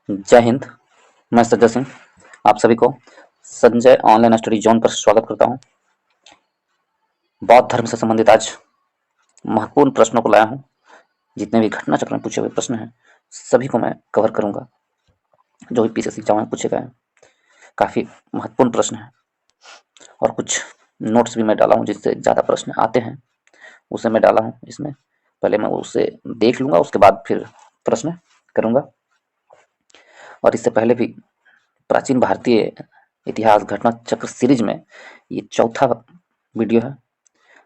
जय हिंद। मैं सज्जय सिंह आप सभी को संजय ऑनलाइन स्टडी जोन पर स्वागत करता हूं। बौद्ध धर्म से संबंधित आज महत्वपूर्ण प्रश्नों को लाया हूं। जितने भी घटना चक्र में पूछे हुए प्रश्न हैं सभी को मैं कवर करूंगा। जो भी पीछे एग्जाम में पूछे गए हैं काफ़ी महत्वपूर्ण प्रश्न हैं और कुछ नोट्स भी मैं डाला हूं जिससे ज़्यादा प्रश्न आते हैं उसे मैं डाला हूं इसमें। पहले मैं उसे देख लूँगा उसके बाद फिर प्रश्न करूँगा। और इससे पहले भी प्राचीन भारतीय इतिहास घटना चक्र सीरीज में ये चौथा वीडियो है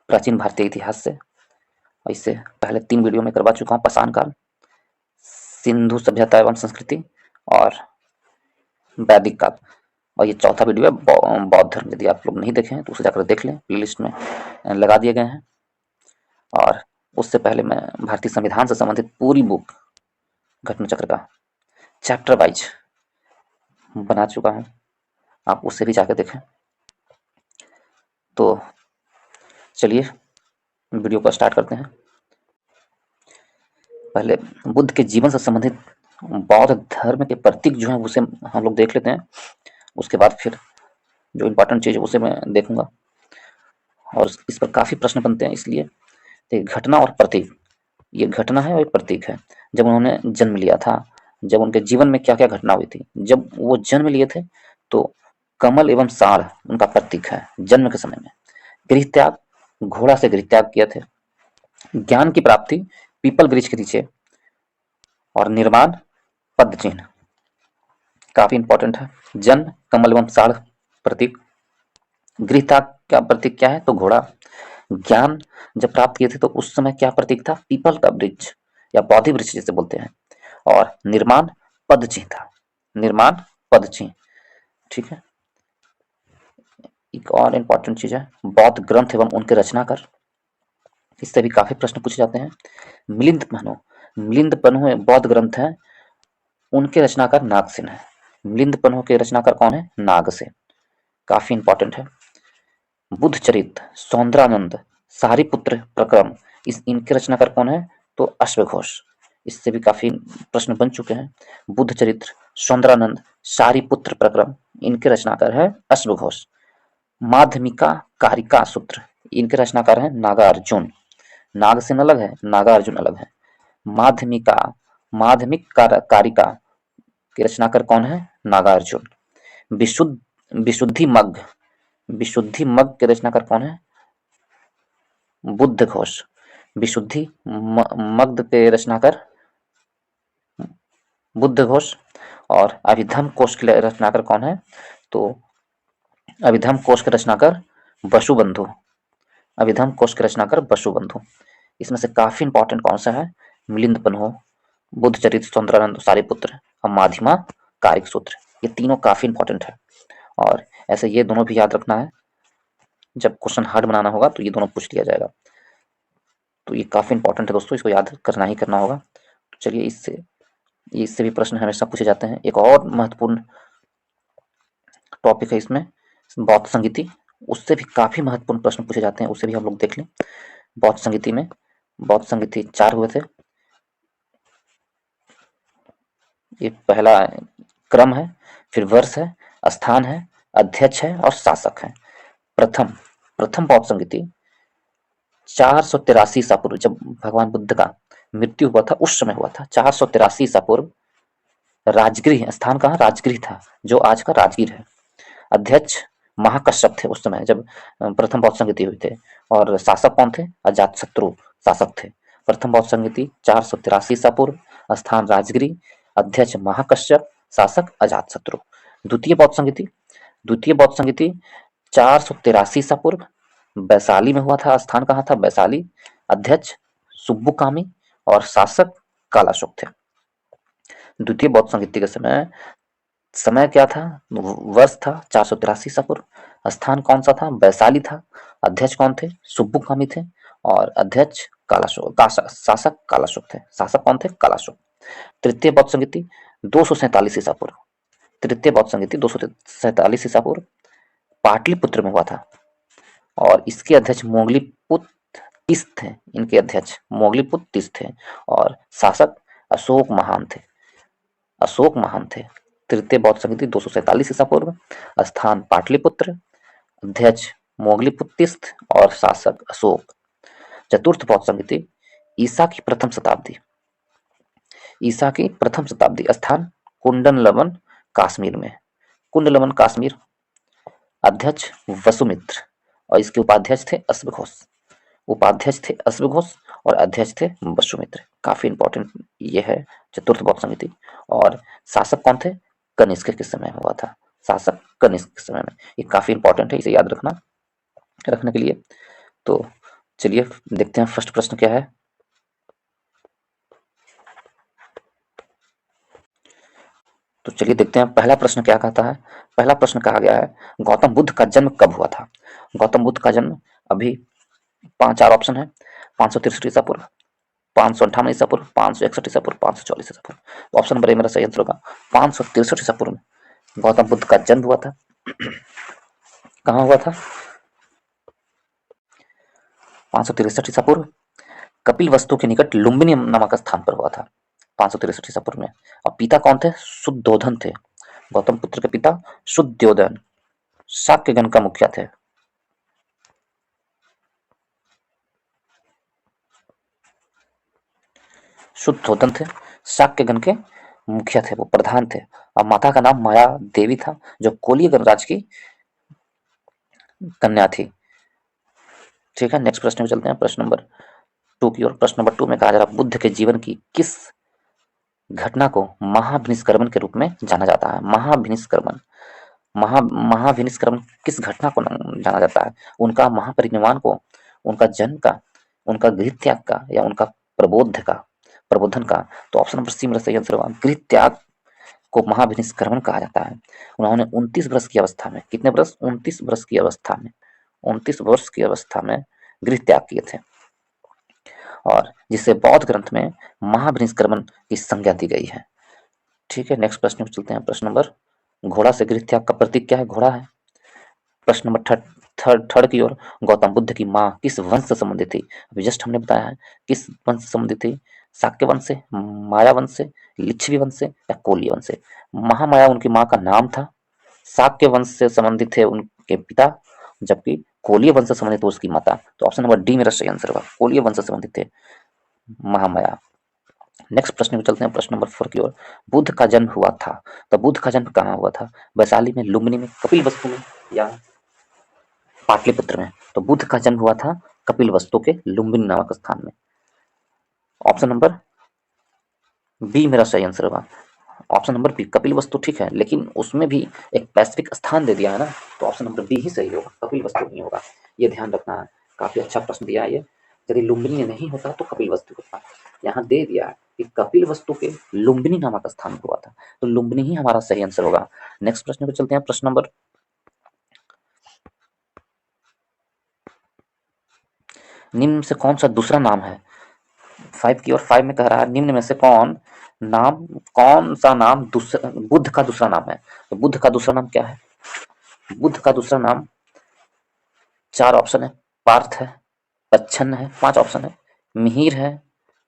प्राचीन भारतीय इतिहास से। और इससे पहले 3 वीडियो में करवा चुका हूँ पाषाण काल, सिंधु सभ्यता एवं संस्कृति और वैदिक काल। और ये चौथा वीडियो है बौद्ध धर्म। यदि आप लोग नहीं देखे हैं तो उसे जाकर देख लें, प्लेलिस्ट में लगा दिए गए हैं। और उससे पहले मैं भारतीय संविधान से संबंधित पूरी बुक घटना चक्र का चैप्टर वाइज बना चुका हूँ, आप उससे भी जाकर देखें। तो चलिए वीडियो को स्टार्ट करते हैं। पहले बुद्ध के जीवन से संबंधित बौद्ध धर्म के प्रतीक जो हैं उसे हम लोग देख लेते हैं। उसके बाद फिर जो इम्पोर्टेंट चीज़ है उसे मैं देखूंगा और इस पर काफ़ी प्रश्न बनते हैं। इसलिए घटना और प्रतीक, ये घटना है और एक प्रतीक है। जब उन्होंने जन्म लिया था, जब उनके जीवन में क्या क्या घटना हुई थी, जब वो जन्म लिए थे तो कमल एवं साढ़ उनका प्रतीक है। जन्म के समय में गृह त्याग, घोड़ा से गृह त्याग किए थे। ज्ञान की प्राप्ति पीपल वृक्ष के नीचे और निर्माण पद चिन्ह काफी इंपॉर्टेंट है। जन्म कमल एवं साढ़ प्रतीक, गृह त्याग का प्रतीक क्या है तो घोड़ा। ज्ञान जब प्राप्त किए थे तो उस समय क्या प्रतीक था, पीपल का वृक्ष या बोधि वृक्ष जिसे बोलते हैं। और निर्माण पद चिन्ह था, निर्माण पद चिन्ह। ठीक है। एक और इंपॉर्टेंट चीज है बौद्ध ग्रंथ एवं उनके रचनाकार, इससे भी काफी प्रश्न पूछे जाते हैं। मिलिंद पन्हो, मिलिंद पन्हो बौद्ध ग्रंथ है, उनके रचनाकार नागसेन है। मिलिंद पन्हो के रचनाकार कौन है, नागसेन। काफी इंपॉर्टेंट है। बुद्ध चरित, सौंदरानंद, सारिपुत्र प्रक्रम, इनके रचनाकार कौन है तो अश्वघोष। इससे भी काफी प्रश्न बन चुके हैं। बुद्ध चरित्र, सौंदरानंद, सारिपुत्र प्रक्रम, इनके रचनाकार है अश्वघोष। माध्यमिका कारिका सूत्र, इनके रचनाकार है नागार्जुन। नागसेन अलग है, नागार्जुन अलग है। माध्यमिका, माध्यमिक कारिका के रचनाकार कौन है, नागार्जुन। विशुद्धि मग्ग, विशुद्धि मग्ग के रचनाकार कौन है, बुद्ध घोष। विशुद्धि मग्ग के रचनाकार बुद्ध घोष। और अभिधम कोश के रचनाकार कौन है तो अभिधम कोश के रचनाकार वसुबंधु। अभिधम कोश के रचनाकार वसुबंधु। इसमें से काफी इंपॉर्टेंट कौन सा है, मिलिंद पन्हो, बुद्ध चरित, सौंदरानंद, सारिपुत्र और माध्यमा कारिक सूत्र। ये तीनों काफी इंपॉर्टेंट है और ऐसे ये दोनों भी याद रखना है। जब क्वेश्चन हार्ड बनाना होगा तो ये दोनों पूछ लिया जाएगा। तो ये काफी इंपॉर्टेंट है दोस्तों, इसको याद करना ही करना होगा। तो चलिए इससे भी प्रश्न हमेशा पूछे जाते हैं। एक और महत्वपूर्ण टॉपिक है इसमें बौद्ध संगीति, उससे भी काफी महत्वपूर्ण प्रश्न पूछे जाते हैं, उसे भी हम लोग देख लें। बौद्ध संगीति में बौद्ध संगीति 4 हुए थे। ये पहला क्रम है, फिर वर्ष है, स्थान है, अध्यक्ष है और शासक है। प्रथम बौद्ध संगीति 483 ईसा पूर्व, जब भगवान बुद्ध का मृत्यु हुआ था उस समय हुआ था। 483 ईसा पूर्व। राजगृह, स्थान कहाँ, राजगृह था जो आज का राजगीर है। अध्यक्ष महाकश्यप थे उस समय जब प्रथम बौद्ध संगीति हुई थे। और शासक कौन थे, अजातशत्रु शासक थे। प्रथम बौद्ध संगीति 483 ईसा पूर्व, स्थान राजगृह, अध्यक्ष महाकश्यप, शासक अजातशत्रु। द्वितीय बौद्ध संगीति 483 ईसा पूर्व, वैशाली में हुआ था। स्थान कहाँ था, वैशाली, अध्यक्ष सुब्बुकामी और शासक कालाशोक थे। द्वितीय बौद्ध संगीति के समय क्या था, वर्ष था 483 ईसा पूर्व, स्थान कौन सा था, वैशाली था, अध्यक्ष कौन थे, सुब्बुकामी थे और अध्यक्ष शासक कालाशोक थे। शासक कौन थे, कालाशोक। तृतीय बौद्ध संगीति 247 ईसा पूर्व, तृतीय बौद्ध संगीति 247 ईसा पूर्व पाटलिपुत्र में हुआ था और इसके अध्यक्ष मोगलीपुत्र तीस थे। इनके अध्यक्ष मोगलीपुत्र तीस थे और शासक अशोक महान थे। अशोक महान थे। तृतीय बौद्ध संहिता 247 ईसा पूर्व। स्थान पाटलिपुत्र। अध्यक्ष मोगलीपुत्तिस्त और शासक अशोक। चतुर्थ बौद्ध संहिता ईसा की प्रथम शताब्दी। ईसा की प्रथम शताब्दी। स्थान कुंडलवन कश्मीर में। कुंडलवन कश्मीर। अध्यक्ष वसुमित्र और इसके उपाध्यक्ष थे अश्वघोष। उपाध्यक्ष थे अश्वघोष और अध्यक्ष थे वसुमित्र। काफी इंपॉर्टेंट ये है चतुर्थ बौद्ध समिति। और शासक कौन थे? कनिष्क के समय हुआ था। शासक कनिष्क के समय में। ये काफी इंपॉर्टेंट है, इसे याद रखने के लिए। तो चलिए देखते हैं फर्स्ट प्रश्न क्या है। तो चलिए देखते हैं पहला प्रश्न क्या कहता है। पहला प्रश्न कहा गया है गौतम बुद्ध का जन्म कब हुआ था। गौतम बुद्ध का जन्म अभी 4 ऑप्शन है। 563 ईसा पूर्व, 558 ईसा पूर्व, 561 ईसा पूर्व, 540 ईसा पूर्व। ऑप्शन नंबर ए मेरा सही आंसर होगा। 563 ईसा पूर्व में गौतम बुद्ध का जन्म हुआ था। कहाँ हुआ था? 563 ईसा पूर्व कपिल वस्तु के निकट लुम्बिनी नामक स्थान पर हुआ था। 563 ईसा पूर्व में। और पिता कौन थे? शुद्धोधन थे। गौतम पुत्र के पिता शुद्धोधन शाक्यगण का मुखिया थे। शुद्धोधन थे, शाक्यगण के मुखिया थे, वो प्रधान थे। और माता का नाम माया देवी था जो कोलीय गणराज की कन्या थी। ठीक है, नेक्स्ट प्रश्न में चलते हैं। प्रश्न नंबर 2 की ओर। प्रश्न नंबर 2 में कहा जा रहा बुद्ध के जीवन की किस घटना को महाभिनिष्क्रमण के रूप में जाना जाता है। महाभिनिष्क्रमण। महाभिनिष्क्रमण किस घटना को जाना जाता है? उनका महापरिनिर्वाण को, उनका जन्म का, उनका गृह त्याग का, या उनका प्रबोधन का। तो ऑप्शन नंबर सी मेरा सही आंसर होगा। गृह त्याग को महाभिनिष्क्रमण कहा जाता है। उन्होंने 29 वर्ष की अवस्था में, कितने वर्ष? 29 वर्ष की अवस्था में, 29 वर्ष की अवस्था में गृह त्याग किए थे। और जिसे बौद्ध ग्रंथ में महाभिनिष्क्रमण की संज्ञा दी गई है। ठीक है, नेक्स्ट प्रश्न में चलते हैं। प्रश्न नंबर, घोड़ा से गृह त्याग का प्रतीक क्या है? घोड़ा है। प्रश्न नंबर थर्ड की ओर। गौतम बुद्ध की माँ किस वंश से संबंधित थी? अभी जस्ट हमने बताया है किस वंश से संबंधित थी। शाक्य वंश से, माया वंश से, लिच्छवी वंश से, या कोलीय वंश से। महामाया उनकी माँ का नाम था। शाक्य वंश से संबंधित थे उनके पिता, जबकि कोलीय वंश से संबंधित उसकी माता। तो ऑप्शन नंबर डी मेरा सही आंसर होगा। कोलीय वंश से संबंधित थे महामाया। नेक्स्ट प्रश्न में चलते हैं। प्रश्न नंबर 4 की ओर। बुद्ध का जन्म हुआ था, तो बुद्ध का जन्म कहाँ हुआ था? वैशाली में, लुम्बिनी में, कपिल वस्तु में, या पाटलिपुत्र में? तो बुद्ध का जन्म हुआ था कपिल वस्तु के लुम्बिनी नामक स्थान में। ऑप्शन नंबर बी मेरा सही आंसर होगा। ऑप्शन नंबर बी कपिल वस्तु ठीक है, लेकिन उसमें भी एक पैसिफिक स्थान दे दिया है ना, तो ऑप्शन नंबर बी ही सही होगा, कपिल वस्तु नहीं होगा। ये ध्यान रखना है। काफी अच्छा प्रश्न दिया है ये। यदि लुम्बिनी नहीं होता तो कपिल वस्तु होता। यहाँ दे दिया है कि कपिल वस्तु के लुम्बिनी नामक स्थान पर हुआ था, तो लुम्बिनी ही हमारा सही आंसर होगा। नेक्स्ट प्रश्न पे चलते हैं। प्रश्न नंबर, निम्न में से कौन सा दूसरा नाम है? 5 की ओर। 5 में कह रहा है निम्न में से कौन सा नाम बुद्ध का दूसरा नाम है? तो बुद्ध का दूसरा नाम क्या है? बुद्ध का दूसरा नाम 4 ऑप्शन है। पार्थ है, पच्छन है, 5 ऑप्शन है। मिहिर है,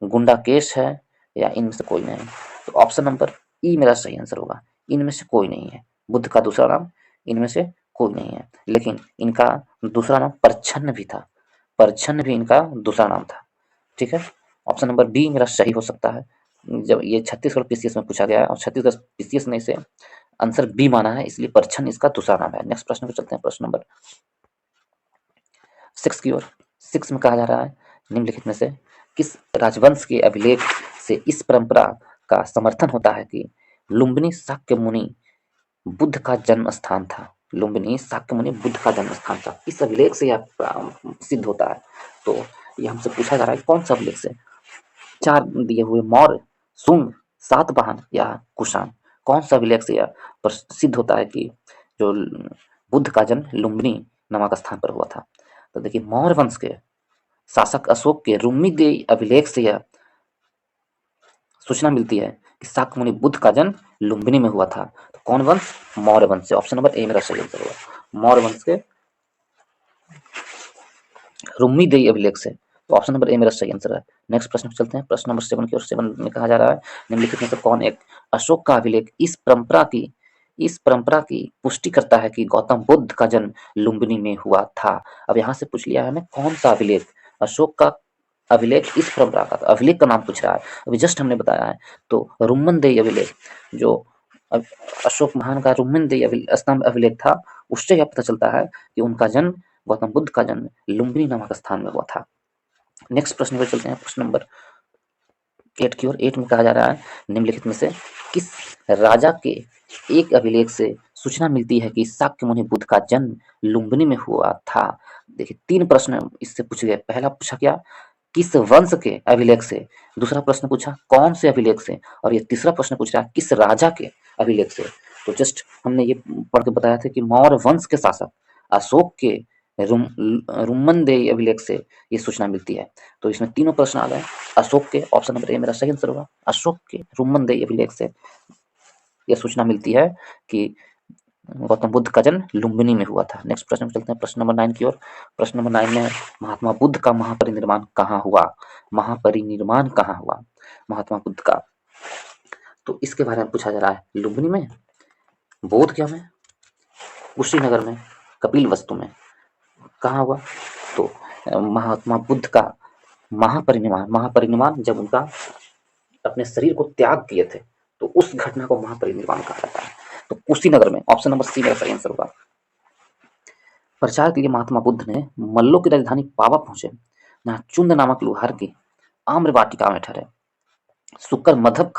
गुंडाकेश है, या इनमें से कोई नहीं। तो ऑप्शन नंबर ई मेरा सही आंसर होगा। इनमें से कोई नहीं है। बुद्ध का दूसरा नाम इनमें से कोई नहीं है, लेकिन इनका दूसरा नाम परछन्न भी था। परछन्न भी इनका दूसरा नाम था। ठीक है, ऑप्शन नंबर बी मेरा सही हो सकता है। जब ये छत्तीसगढ़ पीसीएस में पूछा गया है और छत्तीसगढ़ पीसीएस ने इसे आंसर बी माना है, इसलिए परछन्न इसका दूसरा नाम है। नेक्स्ट प्रश्न पे चलते हैं। प्रश्न नंबर 6 की ओर। 6 में कहा जा रहा है निम्नलिखित में से किस राजवंश के अभिलेख से इस परंपरा का समर्थन होता है कि लुम्बिनी शाक्य मुनि बुद्ध का जन्म स्थान था? लुम्बिनी शाक्य मुनि बुद्ध का जन्म स्थान था। इस अभिलेख से यह सिद्ध होता है। तो ये हमसे पूछा जा रहा है कौन सा अभिलेख से? 4 दिए हुए, मौर्य, सुंग, सातवाहन, या कुषाण। कौन सा अभिलेख से यह सिद्ध होता है कि जो बुद्ध का जन्म लुम्बिनी नामक स्थान पर हुआ था? तो देखिए, मौर्य वंश के शासक अशोक के रुम्मीदेई अभिलेख से यह सूचना मिलती है कि शाक्य मुनि बुद्ध का जन्म लुम्बिनी में हुआ था। तो कौन वंश? मौर्य वंश से। ऑप्शन नंबर ए मेरा सही आंसर होगा। मौर्य वंश के रुम्मीदेई अभिलेख से। तो ऑप्शन नंबर ए मेरा सही आंसर है। नेक्स्ट प्रश्न पे चलते हैं, प्रश्न नंबर 7 की ओर। 7 में कहा जा रहा है निम्नलिखित में से कौन एक अशोक का अभिलेख इस परंपरा की पुष्टि करता है कि गौतम बुद्ध का जन्म लुम्बिनी में हुआ था। अब यहाँ से पूछ लिया है हमें कौन सा अभिलेख, अशोक का अभिलेख इस परंपरा का, अभिलेख का नाम पूछ रहा है। अभी जस्ट हमने बताया है, तो रुम्मनदेही अभिलेख, जो अशोक महान का रुम्मनदेही स्तंभ अभिलेख था, उससे यह पता चलता है कि उनका जन्म, गौतम बुद्ध का जन्म लुम्बिनी नामक स्थान में हुआ था। नेक्स्ट प्रश्न पर चलते हैं, प्रश्न नंबर 8 की ओर। 8 में कहा जा रहा है निम्नलिखित में से किस राजा के एक अभिलेख से सूचना मिलती है कि शाक्य मुनि बुद्ध का जन्म लुम्बिनी में हुआ था। देखिए 3 प्रश्न इससे पूछे गए। पहला पूछा क्या, किस वंश के अभिलेख से, दूसरा प्रश्न पूछा कौन से अभिलेख से, और ये तीसरा प्रश्न पूछ रहा है किस राजा के अभिलेख से। तो जस्ट हमने ये पढ़ के बताया था कि मौर्य वंश के शासक अशोक के रुम्मनदेही अभिलेख से ये सूचना मिलती है। तो इसमें तीनों प्रश्न आ गए अशोक के, ऑप्शन नंबर ए मेरा सही आंसर होगा। अशोक के रुम्मनदेही अभिलेख से यह सूचना मिलती है कि गौतम बुद्ध का जन्म लुम्बिनी में हुआ था। नेक्स्ट प्रश्न में चलते हैं, प्रश्न नंबर 9 की ओर। प्रश्न नंबर 9 में महात्मा बुद्ध का महापरिनिर्वाण कहाँ हुआ, महापरिनिर्वाण कहाँ हुआ महात्मा बुद्ध का, तो इसके बारे में पूछा जा रहा है। लुम्बिनी में, बोधगया में, कुशीनगर में, कपिलवस्तु में, कहाँ हुआ। तो महात्मा बुद्ध का महापरिनिर्वाण जब उनका अपने शरीर को त्याग किए थे, तो उस घटना को महापरिनिर्वाण कहा जाता है। तो कुशीनगर में, ऑप्शन नंबर सी मेरा सही आंसर होगा। प्रचार के लिए महात्मा बुद्ध ने मल्लों की राजधानी पावा पहुंचे, जहाँ चुंद नामक लुहार की आम्र वाटिका में ठहरे। सुकर मधप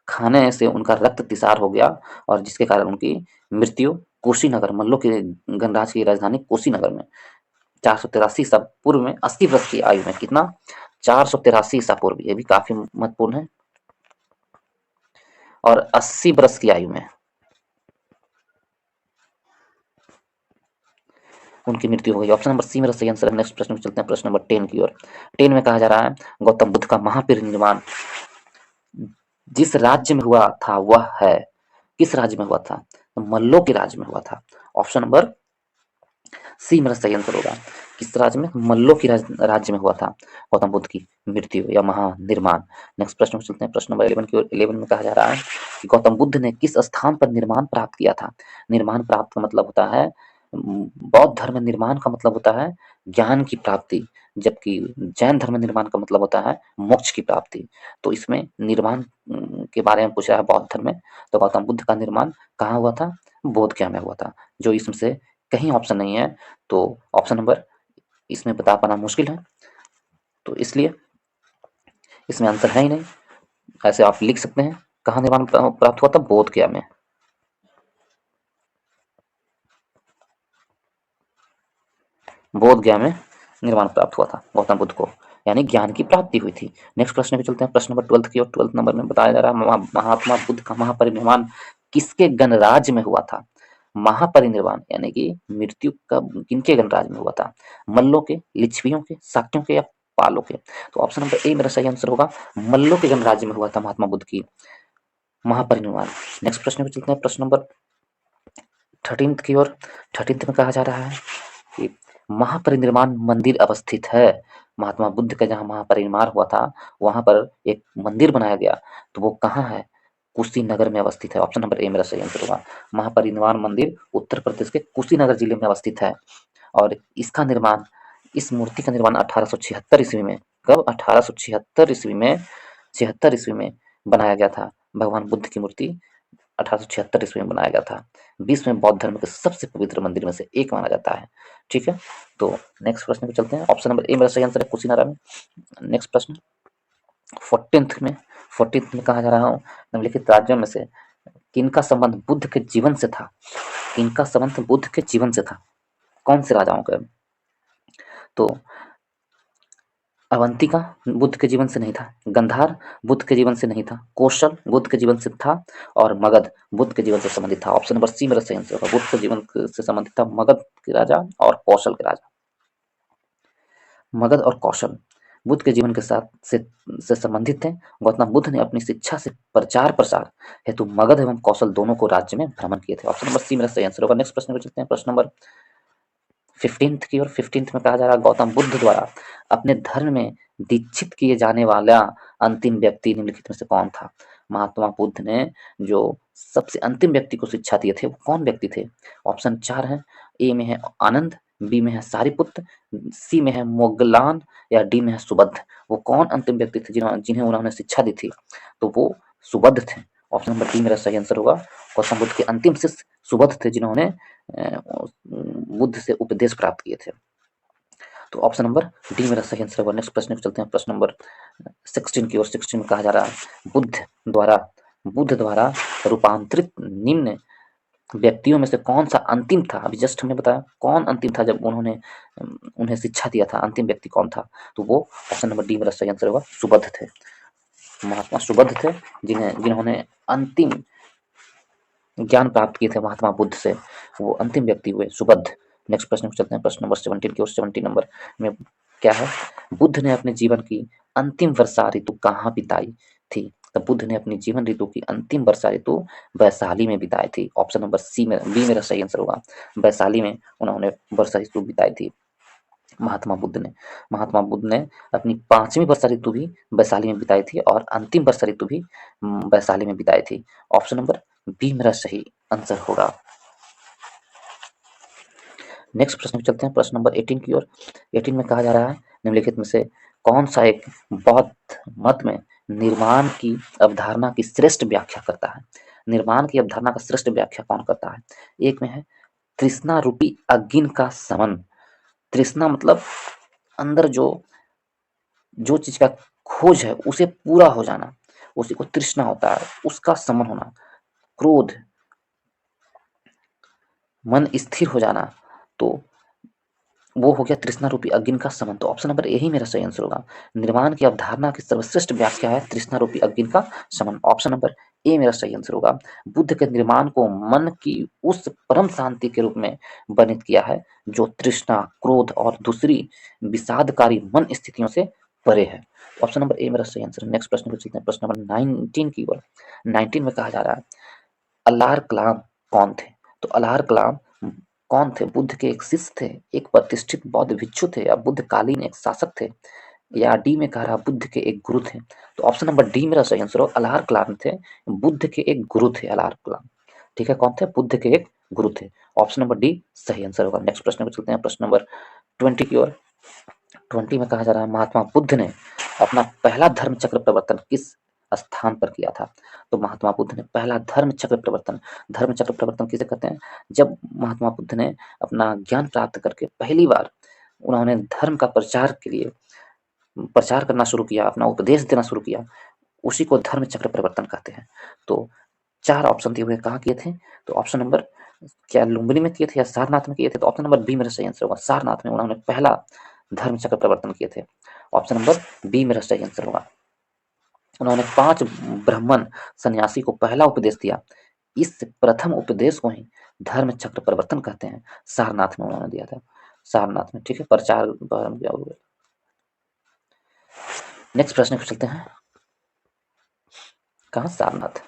खाने से उनका रक्त तिसार हो गया, और जिसके कारण उनकी मृत्यु कुशीनगर, मल्लों के गणराज्य की राजधानी कुशीनगर में 483 ईसा पूर्व में 80 वर्ष की आयु में, कितना 483 ईसा पूर्व, ये भी काफी महत्वपूर्ण है, और 80 वर्ष की आयु में उनकी मृत्यु हो गई। ऑप्शन नंबर सी मेरा सही आंसर है। नेक्स्ट प्रश्न में चलते हैं, प्रश्न नंबर 10 की ओर। 10 में कहा जा रहा है गौतम बुद्ध का महापरिनिर्वाण जिस राज्य में हुआ था वह है, किस राज्य में हुआ था, तो मल्लों के राज्य में हुआ था। ऑप्शन नंबर सी मेरा सही आंसर होगा। किस राज्य में, मल्लों की राज्य में हुआ था गौतम बुद्ध की मृत्यु या महानिर्माण। नेक्स्ट प्रश्न में चलते हैं, प्रश्न नंबर 11 की ओर। 11 में कहा जा रहा है कि गौतम बुद्ध ने किस स्थान पर निर्माण प्राप्त किया था। निर्माण प्राप्त का मतलब होता है, बौद्ध धर्म निर्माण का मतलब होता है ज्ञान की प्राप्ति, जबकि जैन धर्म निर्माण का मतलब होता है मोक्ष की प्राप्ति। तो इसमें निर्माण के बारे में पूछा है बौद्ध धर्म में, तो गौतम बुद्ध का निर्माण कहाँ हुआ था, बोधगया में हुआ था, जो इसमें से कहीं ऑप्शन नहीं है, तो ऑप्शन नंबर इसमें बता पाना मुश्किल है, तो इसलिए इसमें आंसर है ही नहीं। ऐसे आप लिख सकते हैं, कहाँ निर्माण प्राप्त हुआ था, बोधगया में। बोधगया में निर्माण प्राप्त हुआ था गौतम बुद्ध को, यानी ज्ञान की प्राप्ति हुई थी। नेक्स्ट प्रश्न पे चलते हैं, प्रश्न नंबर 12 की ओर। 12 नंबर में बताया जा रहा है महात्मा बुद्ध का महापरिनिर्वाण किसके गणराज्य में हुआ था। महापरिनिर्वाण यानी कि मृत्यु कब, किनके गणराज्य में हुआ था, मल्लों के, लिच्छवियों के, शाक्यों के या पालों के। तो ऑप्शन नंबर ए मेरा सही आंसर होगा, मल्लों के गणराज्य में हुआ था महात्मा बुद्ध की महापरिनिर्वाण। नेक्स्ट प्रश्न पे चलते हैं, प्रश्न नंबर 13 की ओर। 13 में कहा जा रहा है कि महापरिनिर्वाण मंदिर अवस्थित है। महात्मा बुद्ध का जहाँ महापरिनिर्वाण हुआ था वहां पर एक मंदिर बनाया गया, तो वो कहाँ है, कुशीनगर में अवस्थित है। ऑप्शन नंबर ए मेरा सही आंसर होगा। महापरिनिर्वाण मंदिर उत्तर प्रदेश के कुशीनगर जिले में अवस्थित है, और इसका निर्माण, इस मूर्ति का निर्माण 1876 ईस्वी में, कब 1876 ईस्वी में, 76 ईस्वी में बनाया गया था। भगवान बुद्ध की मूर्ति 1876 ईस्वी में बनाया गया था। विश्व में बौद्ध धर्म के सबसे पवित्र मंदिर में से एक माना जाता है। ठीक है, तो नेक्स्ट प्रश्न पे चलते हैं। ऑप्शन नंबर ए मेरा सही आंसर है, कुशीनगर में। नेक्स्ट प्रश्न 14th में कहा जा रहा हूँ निम्नलिखित राज्यों में से किनका संबंध बुद्ध के जीवन से था, किनका संबंध बुद्ध के जीवन से था, कौन से राजाओं का। तो अवंतिका बुद्ध के जीवन से नहीं था, गंधार बुद्ध के जीवन से नहीं था, कौशल बुद्ध के जीवन से था, और मगध बुद्ध के जीवन से संबंधित था। ऑप्शन नंबर सी मेरा सही आंसर होगा। बुद्ध के जीवन से संबंधित था मगध के राजा और कौशल के राजा। मगध और कौशल बुद्ध के जीवन के साथ से संबंधित थे। गौतम बुद्ध ने अपनी शिक्षा से प्रचार प्रसार हेतु मगध एवं कौशल दोनों को राज्य में भ्रमण किए थे। ऑप्शन नंबर सी मेरा सही आंसर होगा। नेक्स्ट प्रश्न पे चलते हैं, प्रश्न नंबर 15th की ओर 15th में कहा जा रहा है गौतम बुद्ध द्वारा अपने धर्म में दीक्षित किए जाने वाला अंतिम व्यक्ति निम्नलिखित में से कौन था? महात्मा बुद्ध ने जो सबसे अंतिम व्यक्ति को शिक्षा दिए थे वो कौन व्यक्ति थे? ऑप्शन 4 है। ए में है आनंद, बी में है सारिपुत्र, सी में है मोगलान या डी में है सुबुद्ध। वो कौन अंतिम व्यक्ति थे जिन्हें उन्होंने शिक्षा दी थी? तो वो सुबुद्ध थे। ऑप्शन नंबर डी मेरा सही आंसर होगा। गौतम बुद्ध के अंतिम शिष्य सुबुद्ध थे जिन्होंने बुद्ध से उपदेश प्राप्त किए थे। तो ऑप्शन नंबर डी मेरा सही आंसर होगा। नेक्स्ट प्रश्न पे चलते हैं, प्रश्न नंबर 16 की ओर। 16 में कहा जा रहा है बुद्ध द्वारा रूपांतरित निम्न व्यक्तियों में से कौन सा अंतिम था? अभी जस्ट हमने बताया कौन अंतिम था जब उन्होंने उन्हें शिक्षा दिया था, अंतिम व्यक्ति कौन था? तो वो ऑप्शन नंबर डी मेरा सही आंसर होगा, सुबुद्ध थे। महात्मा सुबुद्ध थे जिन्होंने अंतिम ज्ञान प्राप्त किए थे महात्मा बुद्ध से, वो अंतिम व्यक्ति हुए सुबुद्ध। नेक्स्ट प्रश्न पे चलते हैं, प्रश्न नंबर 17 की ओर। 17 नंबर में क्या है? बुद्ध ने अपने जीवन की अंतिम वर्षा ऋतु कहाँ बिताई थी? तो बुद्ध ने अपनी जीवन ऋतु की अंतिम वर्षा ऋतु वैशाली में बिताई थी। ऑप्शन नंबर बी मेरा सही आंसर होगा। वैशाली में उन्होंने वर्षा ऋतु बिताई थी महात्मा बुद्ध ने अपनी 5वीं वर्षा ऋतु भी वैशाली में बिताई थी और अंतिम वर्षा ऋतु भी वैशाली में बिताई थी। ऑप्शन नंबर बी मेरा सही आंसर होगा। नेक्स्ट प्रश्न पे चलते हैं, प्रश्न नंबर 18 की ओर। 18 में कहा जा रहा है निम्नलिखित में से कौन सा एक बौद्ध मत में निर्माण की अवधारणा की श्रेष्ठ व्याख्या करता है? निर्माण की अवधारणा का श्रेष्ठ व्याख्या कौन करता है? एक में है तृष्णा रूपी अग्नि का शमन। तृष्णा मतलब अंदर जो चीज का खोज है उसे पूरा हो जाना, उसी को तृष्णा होता है, उसका शमन होना। क्रोध, मन स्थिर हो जाना, तो वो हो गया तृष्णा रूपी अग्नि का शमन। तो ऑप्शन नंबर यही मेरा सही आंसर होगा। निर्माण की अवधारणा की सर्वश्रेष्ठ व्याख्या है तृष्णा रूपी अग्नि का शमन। ऑप्शन नंबर ए मेरा सही आंसर होगा। बुद्ध के निर्माण को मन की उस परम शांति के रूप में वर्णित किया है जो तृष्णा, क्रोध और दूसरी विषादकारी मन स्थितियों से परे है। ऑप्शन नंबर ए मेरा सही आंसर है। नेक्स्ट प्रश्न को चलते हैं, प्रश्न नंबर 19 की ओर। 19 में कहा जा रहा है अल्लाह कलाम कौन थे? तो अल्लाह कलाम कौन थे? बुद्ध के एक शिष्य थे, एक प्रतिष्ठित बौद्ध भिक्षु थे, या बुद्ध कालीन एक शासक थे, या डी में कह रहा बुद्ध के एक गुरु थे? तो ऑप्शन नंबर डी मेरा सही आंसर हो। अल्लाह कलाम थे बुद्ध के एक गुरु थे। अल्लाह कलाम, ठीक है, कौन थे? बुद्ध के एक गुरु थे। ऑप्शन नंबर डी सही आंसर होगा। नेक्स्ट प्रश्न पे चलते हैं, प्रश्न नंबर 20 की ओर। 20 में कहा जा रहा है महात्मा बुद्ध ने अपना पहला धर्म चक्र प्रवर्तन किस स्थान पर किया था? तो महात्मा बुद्ध ने पहला धर्म चक्र प्रवर्तन किसे कहते हैं? जब महात्मा बुद्ध ने अपना ज्ञान प्राप्त करके पहली बार उन्होंने धर्म का प्रचार के लिए प्रचार करना शुरू किया, अपना उपदेश देना शुरू किया, उसी को धर्म चक्र प्रवर्तन कहते हैं। तो 4 ऑप्शन दिए हुए, कहाँ किए थे? तो ऑप्शन नंबर क्या लुम्बिनी में किए थे या सारनाथ में किए थे? तो ऑप्शन नंबर बी मेरा सही आंसर होगा। सारनाथ में उन्होंने पहला धर्म चक्र प्रवर्तन किए थे। ऑप्शन नंबर बी मेरा सही आंसर होगा। उन्होंने 5 ब्राह्मण सन्यासी को पहला उपदेश दिया। इस प्रथम उपदेश को ही धर्म चक्र प्रवर्तन कहते हैं। सारनाथ में उन्होंने दिया था, सारनाथ में, ठीक है, प्रचार प्रारंभ किया हुआ। नेक्स्ट प्रश्न पे चलते हैं, कहाँ? सारनाथ।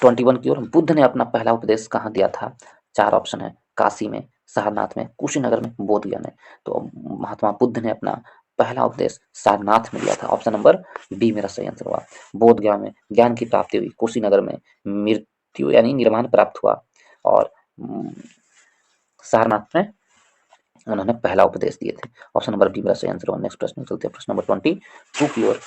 21 की ओर। बुद्ध ने अपना पहला उपदेश कहाँ दिया था? 4 ऑप्शन है, काशी में, सारनाथ में, कुशीनगर में, बोधगया में। तो महात्मा बुद्ध ने अपना पहला उपदेश सारनाथ में दिया था। ऑप्शन नंबर बी मेरा सही आंसर हुआ। बोधगया में ज्ञान की प्राप्ति हुई, कुशीनगर में मृत्यु यानी निर्वाण प्राप्त हुआ, और सारनाथ में उन्होंने पहला उपदेश दिए थे। ऑप्शन नंबर बी मेरा सही आंसर हुआ। नेक्स्ट प्रश्न चलते हैं, प्रश्न नंबर 22 की ओर।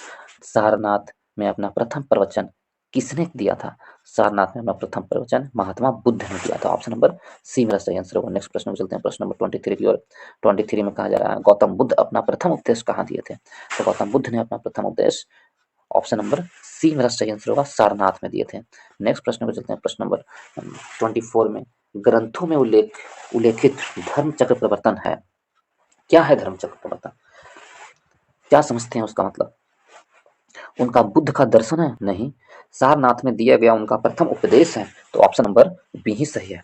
सारनाथ में अपना प्रथम प्रवचन किसने दिया था? सारनाथ में अपना प्रथम प्रवचन महात्मा बुद्ध ने दिया था। ऑप्शन नंबर सी मेरा सही आंसर होगा। नेक्स्ट प्रश्न में चलते हैं, प्रश्न नंबर 23 की ओर। 23 में कहा जा रहा है गौतम बुद्ध अपना प्रथम उपदेश कहाँ दिए थे? तो गौतम बुद्ध ने अपना प्रथम उपदेश, ऑप्शन नंबर सी मेरा सही आंसर होगा, सारनाथ में दिए थे। नेक्स्ट प्रश्न पे चलते हैं, प्रश्न नंबर 24 में ग्रंथों में उल्लेखित धर्म चक्र प्रवर्तन है। क्या है धर्म चक्र प्रवर्तन? क्या समझते हैं उसका मतलब? उनका बुद्ध का दर्शन है? नहीं। सारनाथ में दिया गया उनका प्रथम उपदेश है। तो ऑप्शन नंबर बी ही सही है।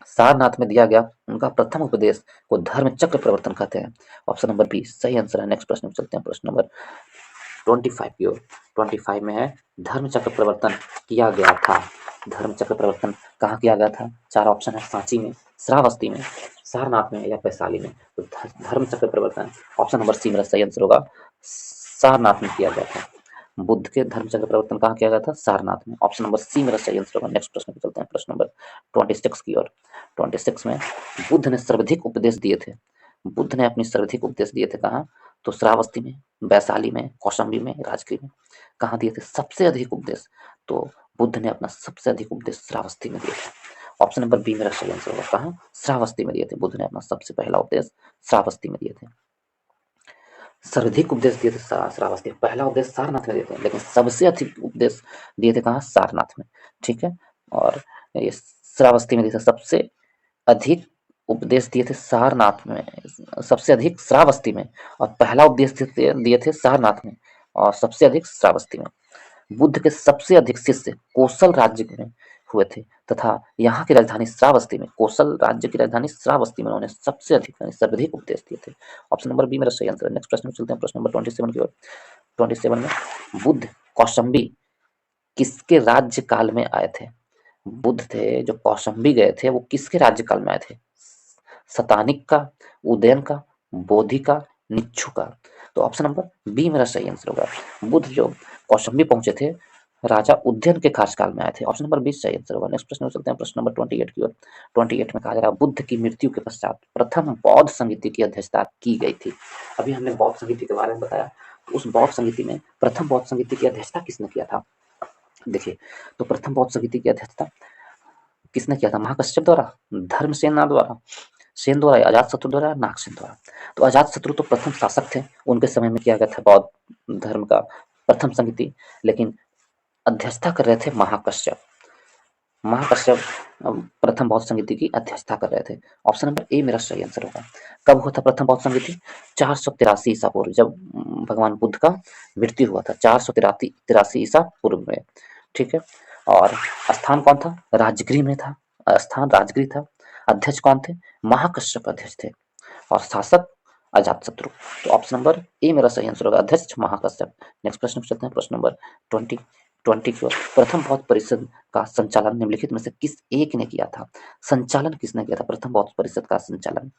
सारनाथ में दिया गया उनका प्रथम उपदेश को धर्म चक्र प्रवर्तन कहते हैं। ऑप्शन नंबर बी सही आंसर है। नेक्स्ट प्रश्न पे चलते हैं, प्रश्न नंबर 25 की ओर। 25 में है धर्म चक्र प्रवर्तन किया गया था। धर्म चक्र प्रवर्तन कहाँ किया गया था? 4 ऑप्शन है, सांची में, श्रावस्ती में, सारनाथ में या वैशाली में? तो धर्म चक्र परिवर्तन ऑप्शन नंबर सी मेरा सही आंसर होगा, सारनाथ में किया गया था। बुद्ध के धर्म चक्र परिवर्तन कहाँ किया गया था? सारनाथ में। ऑप्शन नंबर सी मेरा सही आंसर होगा। नेक्स्ट प्रश्न पे चलते हैं, प्रश्न नंबर 26 की ओर। 26 में बुद्ध ने सर्वाधिक उपदेश दिए थे। बुद्ध ने अपनी सर्वाधिक उपदेश दिए थे कहाँ? तो श्रावस्ती में, वैशाली में, कौशाम्बी में, राजगीर में। कहाँ दिए थे सबसे अधिक उपदेश? तो बुद्ध ने अपना सबसे अधिक उपदेश श्रावस्ती में दिए थे। ऑप्शन नंबर बी मेरा सही आंसर होगा। कहाँ? श्रावस्ती में दिए थे। बुद्ध ने अपना सबसे पहला उपदेश श्रावस्ती में दिए थे। सर्वाधिक उपदेश दिए थे श्रावस्ती। पहला उपदेश सारनाथ में दिए थे, लेकिन सबसे अधिक उपदेश दिए थे कहाँ? सारनाथ में। ठीक है, और ये श्रावस्ती में दिए थे। सबसे अधिक उपदेश दिए थे सारनाथ में, सबसे अधिक श्रावस्ती में, और पहला उपदेश दिए थे सारनाथ में, और सबसे अधिक श्रावस्ती में। बुद्ध के सबसे अधिक शिष्य कौशल राज्य में हुए थे, तथा यहाँ की राजधानी श्रावस्ती में, कौशल राज्य की राजधानी श्रावस्ती में उन्होंने सबसे अधिक यानी सर्वाधिक उपदेश दिए थे। ऑप्शन नंबर बी मेरा सही आंसर है। नेक्स्ट प्रश्न में चलते हैं, प्रश्न नंबर 27 की ओर। 27 में बुद्ध कौशंबी किसके राज्य काल में आए थे? बुद्ध थे जो कौशंबी गए थे, वो किसके राज्य काल में आए थे? सतानिक का, उदयन का, बोधि का, निच्छु का? तो ऑप्शन नंबर बी मेरा सही आंसर होगा। बुद्ध जो कौशंबी पहुंचे थे, राजा उदयन के कार्यकाल में आए थे। ऑप्शन नंबर बी सही आंसर होगा। नेक्स्ट प्रश्न में चलते हैं, प्रश्न नंबर 28 की ओर। 28 में कहा जा रहा है बुद्ध की मृत्यु के पश्चात प्रथम बौद्ध संगीति की अध्यक्षता की गई थी। अभी हमने बौद्ध संगीति के बारे में बताया, तो उस बौद्ध संगीति में प्रथम बौद्ध संगीति की अध्यक्षता किसने किया था? देखिए, तो प्रथम बौद्ध संगीति की अध्यक्षता किसने किया था? महाकश्यप द्वारा, धर्मसेन द्वारा, सेन द्वारा, अजातशत्रु द्वारा, नागसेन द्वारा। तो अजातशत्रु तो प्रथम शासक थे, उनके समय में किया गया था बौद्ध धर्म का प्रथम संगीति, लेकिन अध्यक्षता कर रहे थे महाकश्यप। महाकश्यप प्रथम बौद्ध संगीति की अध्यक्षता कर रहे थे। ऑप्शन नंबर ए मेरा सही आंसर होगा। कब हुआ था प्रथम बौद्ध संगीति? 483 ईसा पूर्व, जब भगवान बुद्ध का मृत्यु हुआ था, 483 ईसा पूर्व में। ठीक है, और स्थान कौन था? राजगृह में था, स्थान राजगृह था। अध्यक्ष कौन थे? महाकश्यप अध्यक्ष थे, और शासक अजातशत्रु। तो ऑप्शन नंबर ए मेरा सही आंसर होगा, अध्यक्ष महाकश्यप। नेक्स्ट प्रश्न पूछते हैं, प्रश्न नंबर 20 की ओर। प्रथम बौद्ध परिषद का संचालन निम्नलिखित में से किस एक ने किया था? संचालन किसने किया था प्रथम बौद्ध परिषद का संचालन,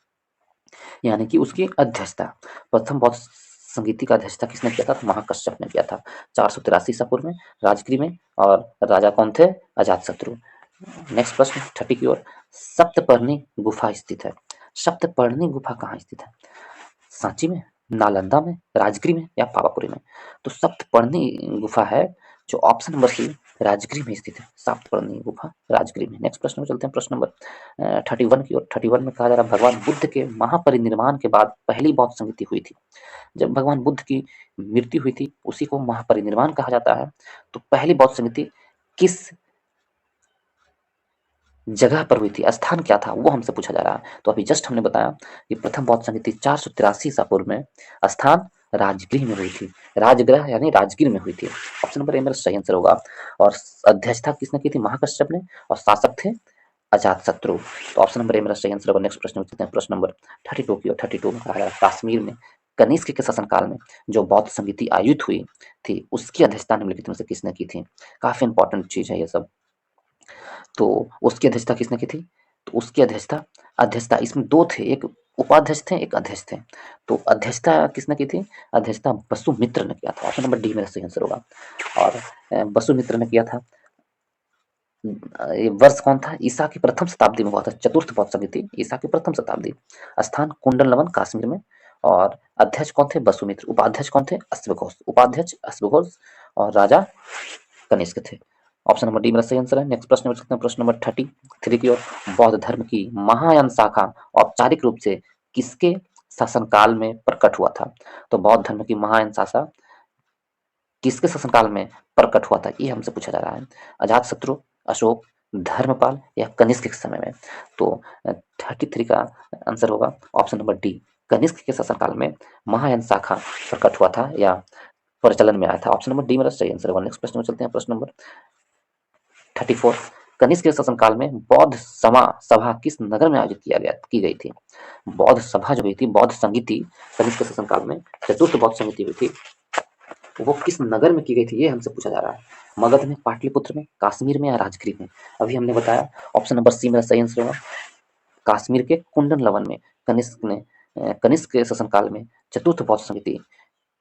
यानी कि उसकी अध्यक्षता? प्रथम बौद्ध संगीति का अध्यक्षता किसने किया था? तो महाकश्यप ने किया था, 483 ईसा पूर्व में, राजगृह में, और राजा कौन थे? अजातशत्रु। नेक्स्ट प्रश्न 30 की ओर। सप्तपर्णी गुफा स्थित है। सप्तपर्णी गुफा कहाँ स्थित है? सांची में, नालंदा में, राजगीर में, या पावापुरी में? तो सप्तपर्णी गुफा है जो ऑप्शन नंबर सी राजगीर में स्थित है। सप्तपर्णी गुफा राजगीर में। नेक्स्ट प्रश्न में चलते हैं, प्रश्न नंबर 31 की ओर। 31 में कहा जा रहा है भगवान बुद्ध के महापरिनिर्वाण के बाद पहली बौद्ध संगीति हुई थी। जब भगवान बुद्ध की मृत्यु हुई थी, उसी को महापरिनिर्वाण कहा जाता है। तो पहली बौद्ध संगीति किस जगह पर हुई थी, स्थान क्या था, वो हमसे पूछा जा रहा है। तो अभी जस्ट हमने बताया कि प्रथम बौद्ध संगीति 483 ईसा पूर्व में, स्थान राजगृह में हुई थी। राजगृह यानी राजगीर में हुई थी। ऑप्शन नंबर ए मेरा सही आंसर होगा। और अध्यक्षता किसने की थी? महाकश्यप ने, और शासक थे अजातशत्रु। तो ऑप्शन नंबर ए मेरा सही आंसर होगा। नेक्स्ट प्रश्न में चलते हैं, प्रश्न नंबर 32 की ओर। 32 में कहा जा रहा है कश्मीर में कनिष्क के शासनकाल में जो बौद्ध संगीति आयोजित हुई थी, उसकी अध्यक्षता निम्नलिखित में से किसने की थी? काफी इंपॉर्टेंट चीज है ये सब। तो उसकी अध्यक्षता किसने की थी? तो उसकी अध्यक्षता इसमें दो थे, एक उपाध्यक्ष थे, एक अध्यक्ष थे। तो अध्यक्षता किसने की थी? अध्यक्षता वसुमित्र ने किया था। ऑप्शन नंबर डी मेरा सही आंसर होगा। और वसुमित्र ने किया था। ये वर्ष कौन था? ईसा की प्रथम शताब्दी में हुआ था, चतुर्थ बौद्ध संगीति ईसा की प्रथम शताब्दी। स्थान कुंडलवन कश्मीर में, और अध्यक्ष कौन थे? वसुमित्र। उपाध्यक्ष कौन थे? अश्वघोष। उपाध्यक्ष अश्वघोष, और राजा कनिष्क थे। ऑप्शन नंबर डी मेरा सही आंसर है। नेक्स्ट प्रश्न में चलते हैं, प्रश्न नंबर 33 की ओर। बौद्ध धर्म की महायान शाखा औपचारिक रूप से किसके शासनकाल में प्रकट हुआ था? तो बौद्ध धर्म की महायान शाखा किसके शासनकाल में प्रकट हुआ था, ये हमसे पूछा जा रहा है। अजातशत्रु, अशोक, धर्मपाल, या कनिष्क के समय में? तो 33 का आंसर होगा ऑप्शन नंबर डी, कनिष्क के शासनकाल में महायान शाखा प्रकट हुआ था या प्रचलन में आया था। ऑप्शन नंबर डी मेरा सही आंसर होगा। नेक्स्ट प्रश्न में चलते हैं, प्रश्न नंबर 34। कनिष्क के शासनकाल में बौद्ध सभा किस नगर में आयोजित की गई थी? बौद्ध सभा जो हुई थी, बौद्ध संगीति कनिष्क के शासनकाल में चतुर्थ बौद्ध संगीति हुई थी, वो किस नगर में की गई थी, ये हमसे पूछा जा रहा है। मगध में, पाटलिपुत्र में, कश्मीर में, या राजगीर में? अभी हमने बताया ऑप्शन नंबर सी मेरा सही आंसर होगा। कश्मीर के कुंडन लवन में कनिष्क के शासनकाल में चतुर्थ बौद्ध समिति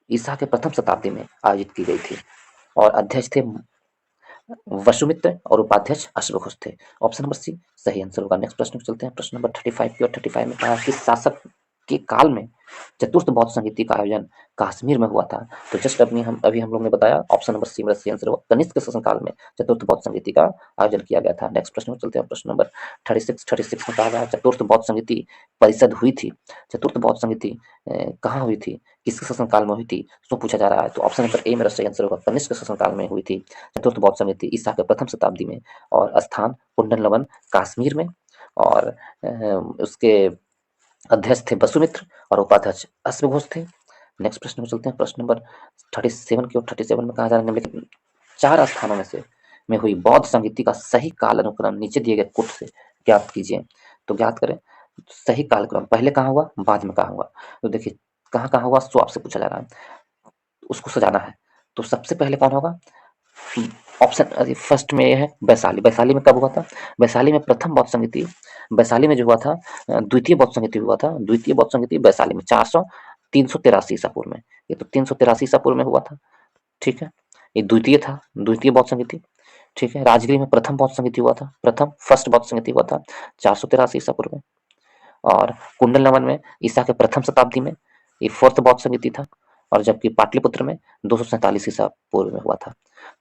ईसा के प्रथम शताब्दी में आयोजित की गई थी और अध्यक्ष थे वसुमित्र और उपाध्यक्ष अश्वघोष थे। ऑप्शन नंबर सी सही आंसर होगा। नेक्स्ट प्रश्न पे चलते हैं। प्रश्न नंबर 35 की ओर। 35 में कहा कि शासक के काल में चतुर्थ बौद्ध संहिता का आयोजन कश्मीर में हुआ था। तो जस्ट अभी हम लोग ने बताया ऑप्शन नंबर सी मेरा सही आंसर होगा। कनिष्क शासनकाल में चतुर्थ बौद्ध संहिता का आयोजन किया गया था। नेक्स्ट प्रश्न में चलते हैं। प्रश्न नंबर 36 में कहा गया चतुर्थ बौद्ध समिति परिषद हुई थी। चतुर्थ बौद्ध समिति कहाँ हुई थी, किसके शासनकाल में हुई थी, सो पूछा जा रहा है। तो ऑप्शन नंबर ए मेरा सही आंसर होगा। कनिष्क शासनकाल में हुई थी चतुर्थ बौद्ध समिति ईसा के प्रथम शताब्दी में और स्थान कुंडन लवन कश्मीर में और उसके अध्यक्ष थे वसुमित्र और उपाध्यक्ष अश्वघोष थे। नेक्स्ट प्रश्न में चलते हैं। प्रश्न नंबर 37 की ओर। 37 में कहा जा रहा है निम्नलिखित 4 स्थानों में हुई बौद्ध संगीति का सही काल अनुक्रम नीचे दिए गए कोट से ज्ञात कीजिए। तो ज्ञात करें सही कालक्रम, पहले कहाँ हुआ बाद में कहाँ हुआ। तो देखिए कहाँ कहाँ हुआ सो आपसे पूछा जा रहा है, उसको सजाना है। तो सबसे पहले कौन होगा, ऑप्शन फर्स्ट में ये है वैशाली। वैशाली में कब हुआ था, वैशाली में प्रथम बौद्ध संगीति, वैशाली में जो हुआ था द्वितीय बौद्ध संगीति हुआ था। द्वितीय बौद्ध संगीति वैशाली में 383 ईसा पूर्व में। ये तो 383 ईसा पूर्व में हुआ था, ठीक है। ये द्वितीय था, द्वितीय बौद्ध संगीति, ठीक है। राजगिरी में प्रथम बौद्ध संगीति हुआ था, प्रथम फर्स्ट बौद्ध संगीति हुआ था 483 ईसा पूर्व में। और कुंडल नमन में ईसा के प्रथम शताब्दी में ये फोर्थ बौद्ध संगीति था। और जबकि पाटलिपुत्र में 247 ईसा पूर्व में हुआ था।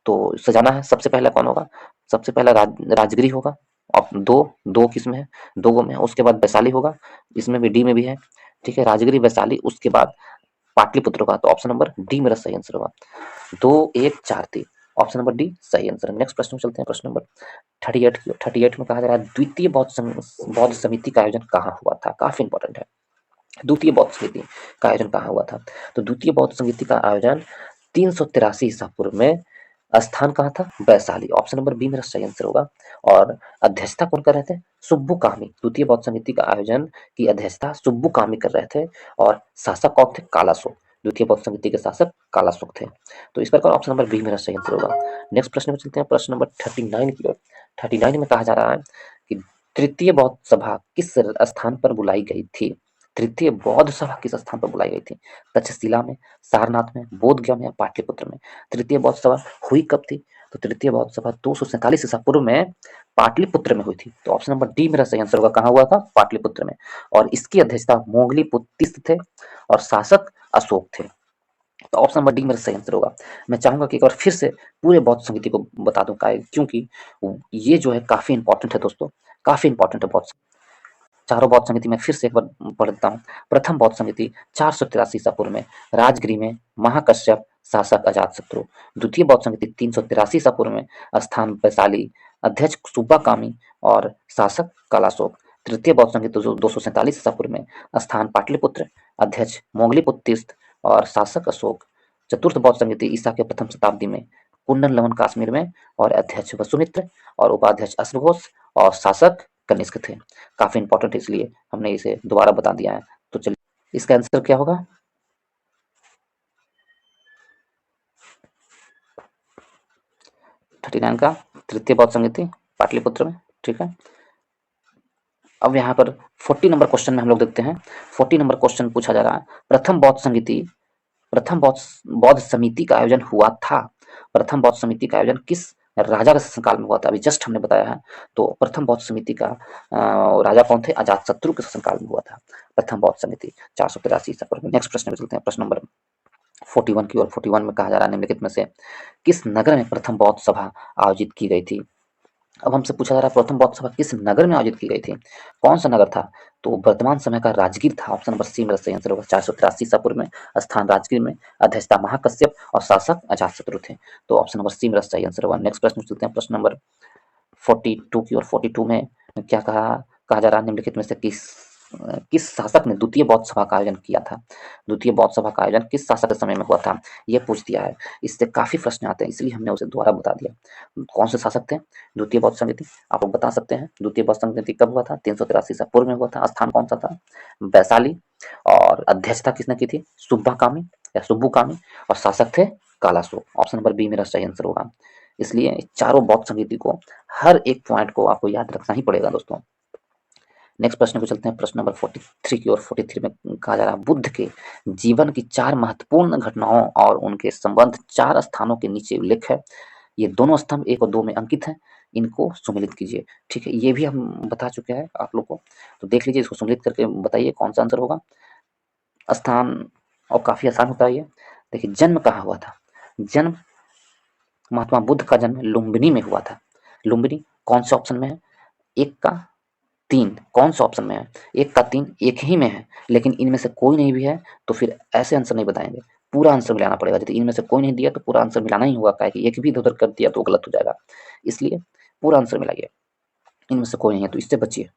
तो सजाना है, सबसे पहला कौन होगा, सबसे पहला राजगिरी होगा। और दो किस्म है, दो गो में है। उसके बाद वैशाली होगा, इसमें भी डी में भी है, ठीक है। राजगिरी वैशाली, उसके बाद पाटलिपुत्र का। तो ऑप्शन नंबर डी मेरा सही आंसर होगा। 2143 ऑप्शन नंबर डी सही आंसर है। नेक्स्ट प्रश्न में चलते हैं। प्रश्न नंबर 38 में कहा जा रहा है द्वितीय बौद्ध समिति का आयोजन कहाँ हुआ था। काफी इंपॉर्टेंट है, द्वितीय बौद्ध समिति का आयोजन कहाँ हुआ था। तो द्वितीय बौद्ध समिति का आयोजन 383 ईसा पूर्व में, स्थान कहाँ था, वैशाली। ऑप्शन नंबर बी मेरा सही आंसर होगा। और अध्यक्षता कौन कर रहे थे, सुब्बू कामी। द्वितीय बौद्ध समिति का आयोजन की अध्यक्षता सुब्बू कामी कर रहे थे और शासक कौन थे, कालाशोक। द्वितीय बौद्ध समिति के शासक कालाशोक थे। तो इस प्रकार ऑप्शन नंबर बी मेरा सही आंसर होगा। नेक्स्ट प्रश्न में चलते हैं। प्रश्न नंबर 39 की ओर। 39 में कहा जा रहा है कि तृतीय बौद्ध सभा किस स्थान पर बुलाई गई थी। तृतीय बौद्ध सभा किस स्थान पर बुलाई गई थी, तक्षशिला में, सारनाथ में, बोधगया में या पाटलिपुत्र में। तृतीय बौद्ध सभा हुई कब थी, तो तृतीय बौद्ध सभा 247 ईसा पूर्व में पाटलिपुत्र में हुई थी। तो ऑप्शन नंबर डी मेरा सही आंसर होगा। कहाँ हुआ था, पाटलिपुत्र में। और इसकी अध्यक्षता मोगली पुत्तिस्त थे और शासक अशोक थे। तो ऑप्शन नंबर डी मेरा सही आंसर होगा। मैं चाहूंगा कि एक बार फिर से पूरे बौद्ध संगीति को बता दूं, क्योंकि ये जो है काफी इंपॉर्टेंट है दोस्तों, काफी इंपॉर्टेंट है बौद्ध। चारों बौद्ध समिति में फिर से एक बार पढ़ देता हूँ। प्रथम बौद्ध समिति 483 ईसा पूर्व में राजगिरी में, महाकश्यप शासक अजातशत्रु। द्वितीय बौद्ध समिति 383 ईसा पूर्व में, स्थान वैशाली, अध्यक्ष सुब्बा कामी और शासक कालाशोक। तृतीय बौद्ध समिति 247 ईसा पूर्व में, स्थान पाटलिपुत्र, अध्यक्ष मोगलीपुत्तिस्त और शासक अशोक। चतुर्थ बौद्ध समिति ईसा के प्रथम शताब्दी में, कुंडन लवन कश्मीर में और अध्यक्ष वसुमित्र और उपाध्यक्ष अश्वघोष और शासक कनिष्क थे। काफी इंपॉर्टेंट है, इसलिए हमने इसे दोबारा बता दिया है। तो चलिए इसका आंसर क्या होगा, 39 का तृतीय बौद्ध संगीति पाटलिपुत्र में, ठीक है। अब यहाँ पर 40 नंबर क्वेश्चन में हम लोग देखते हैं। 40 नंबर क्वेश्चन पूछा जा रहा है प्रथम बौद्ध समिति का आयोजन हुआ था। प्रथम बौद्ध समिति का आयोजन किस राजा के शासनकाल में हुआ था, अभी जस्ट हमने बताया है। तो प्रथम बौद्ध समिति का राजा कौन थे, अजातशत्रु के शासनकाल में हुआ था प्रथम बौद्ध समिति 483 ईसा पूर्व में। नेक्स्ट प्रश्न में चलते हैं। प्रश्न नंबर 41 की ओर। 41 में कहा जा रहा है निम्नलिखित में से किस नगर में प्रथम बौद्ध सभा आयोजित की गई थी। अब हमसे पूछा जा रहा है प्रथम बौद्ध सभा किस नगर में आयोजित की गई थी, कौन सा नगर था। तो वर्तमान समय का राजगीर था। ऑप्शन नंबर सी मेरा सही आंसर होगा। 483 ईसा पूर्व में, स्थान राजगीर में, अध्यक्षता महाकश्यप और शासक अजातशत्रु थे। तो ऑप्शन नंबर सी मेरा सही आंसर होगा। नेक्स्ट प्रश्न चलते हैं। प्रश्न नंबर 42 की ओर। 42 में क्या कहा जा रहा है निम्नलिखित में से किस शासक ने द्वितीय बौद्ध सभा का आयोजन किया था। द्वितीय बौद्ध सभा का आयोजन किस शासक के समय में हुआ था, ये पूछ दिया है। इससे काफी प्रश्न आते हैं, इसलिए हमने उसे दोबारा बता दिया। कौन से शासक थे द्वितीय बौद्ध समिति, आप लोग बता सकते हैं द्वितीय बौद्ध समिति कब हुआ था, 383 ईसा पूर्व में हुआ था। स्थान कौन सा था, वैशाली। और अध्यक्षता किसने की थी, सुब्बा कामी या सुब्बू कामी। और शासक थे कालाशोक। ऑप्शन नंबर बी मेरा सही आंसर होगा। इसलिए चारों बौद्ध समिति को, हर एक पॉइंट को आपको याद रखना ही पड़ेगा दोस्तों। नेक्स्ट प्रश्न को चलते हैं, प्रश्न नंबर 43 की ओर। 43 में कहा जा रहा है, बुद्ध के जीवन की 4 महत्वपूर्ण घटनाओं और उनके संबंध 4 स्थानों के नीचे उल्लेख है। ये दोनों स्तंभ 1 और 2 में अंकित हैं, इनको सुमेलित कीजिए। ठीक है, ये भी हम बता चुके हैं आप लोग को, तो देख लीजिए, इसको सुमेलित करके बताइए कौन सा आंसर होगा। स्थान और काफी आसान होता है ये। देखिए, जन्म कहाँ हुआ था? जन्म, महात्मा बुद्ध का जन्म लुम्बिनी में हुआ था। लुम्बिनी कौन से ऑप्शन में है? 1 का 3 कौन सा ऑप्शन में है? 1 का 3 एक ही में है, लेकिन इनमें से कोई नहीं भी है तो फिर ऐसे आंसर नहीं बताएंगे, पूरा आंसर मिलाना पड़ेगा। यदि इनमें से कोई नहीं दिया तो पूरा आंसर मिलाना ही होगा, काहे कि एक भी इधर उधर कर दिया तो गलत हो जाएगा, इसलिए पूरा आंसर मिलाइए। इनमें से कोई नहीं है तो इससे बचिए।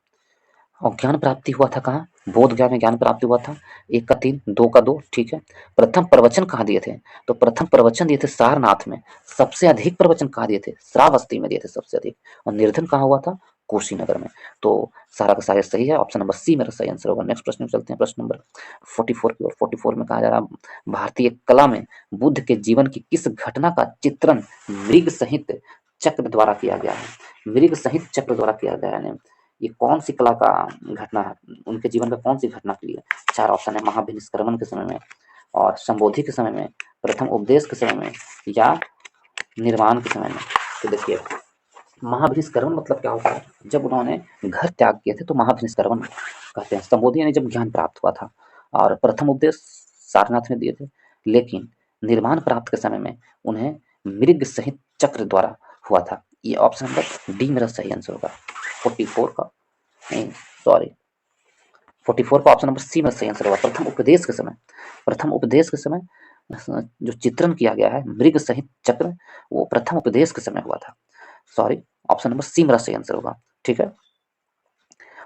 और ज्ञान प्राप्ति हुआ था कहाँ? बोध गया में ज्ञान प्राप्ति हुआ था। 1 का 3 2 का 2, ठीक है। प्रथम प्रवचन कहाँ दिए थे? तो प्रथम प्रवचन दिए थे सारनाथ में। सबसे अधिक प्रवचन कहाँ दिए थे? श्रावस्ती में दिए थे सबसे अधिक। और निर्धन कहाँ हुआ था? कुशीनगर में। तो सारा का सारा सही है, ऑप्शन नंबर सी मेरा सही आंसर होगा। नेक्स्ट प्रश्न में चलते हैं, प्रश्न नंबर 44 की ओर। 44 में कहा जा रहा है, भारतीय कला में बुद्ध के जीवन की किस घटना का चित्रण मृग सहित चक्र द्वारा किया गया है? मृग सहित चक्र द्वारा किया गया है। ये कौन सी कला का घटना है? उनके जीवन में कौन सी घटना के लिए? 4 ऑप्शन है, महाभिनिष्क्रमण के समय में, और संबोधि के समय में, प्रथम उपदेश के समय में, या निर्वाण के समय में। तो देखिए, महाभिनिष्क्रमण मतलब क्या होता है? जब उन्होंने घर त्याग किए थे तो महाभिनिष्क्रमण कहते हैं। संबोधि यानी जब ज्ञान प्राप्त हुआ था। और प्रथम उपदेश सारनाथ में दिए थे, लेकिन निर्वाण प्राप्त के समय में उन्हें मृग सहित चक्र द्वारा हुआ था। ये ऑप्शन नंबर डी मेरा सही आंसर होगा। 44 का नहीं, सॉरी, 44 का ऑप्शन नंबर सी में सही आंसर होगा। प्रथम उपदेश के समय, प्रथम उपदेश के समय जो चित्रण किया गया है मृग सहित चक्र, वो प्रथम उपदेश के समय हुआ था। सॉरी, ऑप्शन नंबर सी मेरा सही आंसर होगा, ठीक है।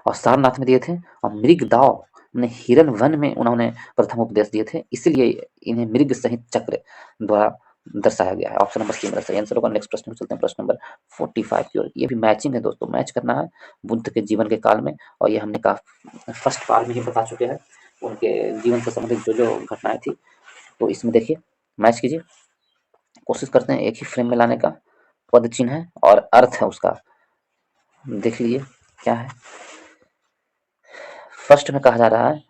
और सारनाथ में दिए थे, और मृग दाव ने हिरन वन में उन्होंने प्रथम उपदेश दिए थे, इसलिए इन्हें मृग सहित चक्र द्वारा दर्शाया गया है। ऑप्शन नंबर सी मेरा सही आंसर होगा। नेक्स्ट प्रश्न में चलते हैं, प्रश्न नंबर 45 की ओर। ये भी मैचिंग है दोस्तों, मैच करना है बुद्ध के जीवन के काल में, और ये हमने कहा फर्स्ट पार्ट में ही बता चुके हैं उनके जीवन से संबंधित जो जो घटनाएं थी। तो इसमें देखिए, मैच कीजिए, कोशिश करते हैं एक ही फ्रेम में लाने का। पद चिन्ह है और अर्थ है उसका, देख लीजिए क्या है। फर्स्ट में कहा जा रहा है,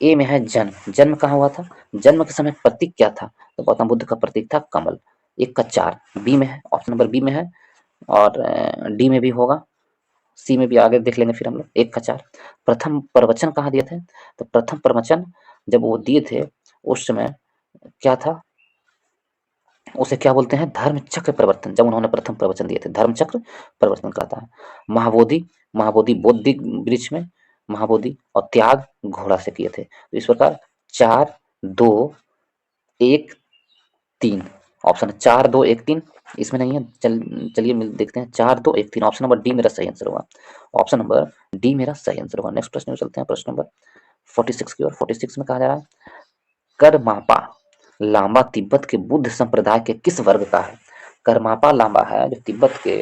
ए में है जन्म। जन्म कहाँ हुआ था? जन्म के समय प्रतीक क्या था? तो गौतम बुद्ध का प्रतीक था कमल। 1 का 4 बी में है, ऑप्शन नंबर बी में है, और डी में भी होगा, सी में भी आगे देख लेंगे फिर हम लोग। 1 का 4 प्रथम प्रवचन कहाँ दिए थे? तो प्रथम प्रवचन जब वो दिए थे उस समय क्या था, उसे क्या बोलते हैं? धर्म चक्र प्रवर्तन। जब उन्होंने प्रथम प्रवचन दिए थे, धर्म चक्र प्रवर्तन कहता है। महाबोधि, महाबोधि बोधि वृक्ष में महाबोधि, और त्याग घोड़ा से किए थे। तो इस प्रकार 4 2 1 3 ऑप्शन है, 4 2 1 3 इसमें नहीं है। चलिए देखते हैं, 4 2 1 3 ऑप्शन नंबर डी मेरा सही आंसर होगा। ऑप्शन नंबर डी मेरा सही आंसर होगा। नेक्स्ट प्रश्न में चलते हैं, प्रश्न नंबर 46 की ओर। 46 में कहा जा रहा है, करमापा लांबा तिब्बत के बुद्ध संप्रदाय के किस वर्ग का है? करमापा लांबा है जो तिब्बत के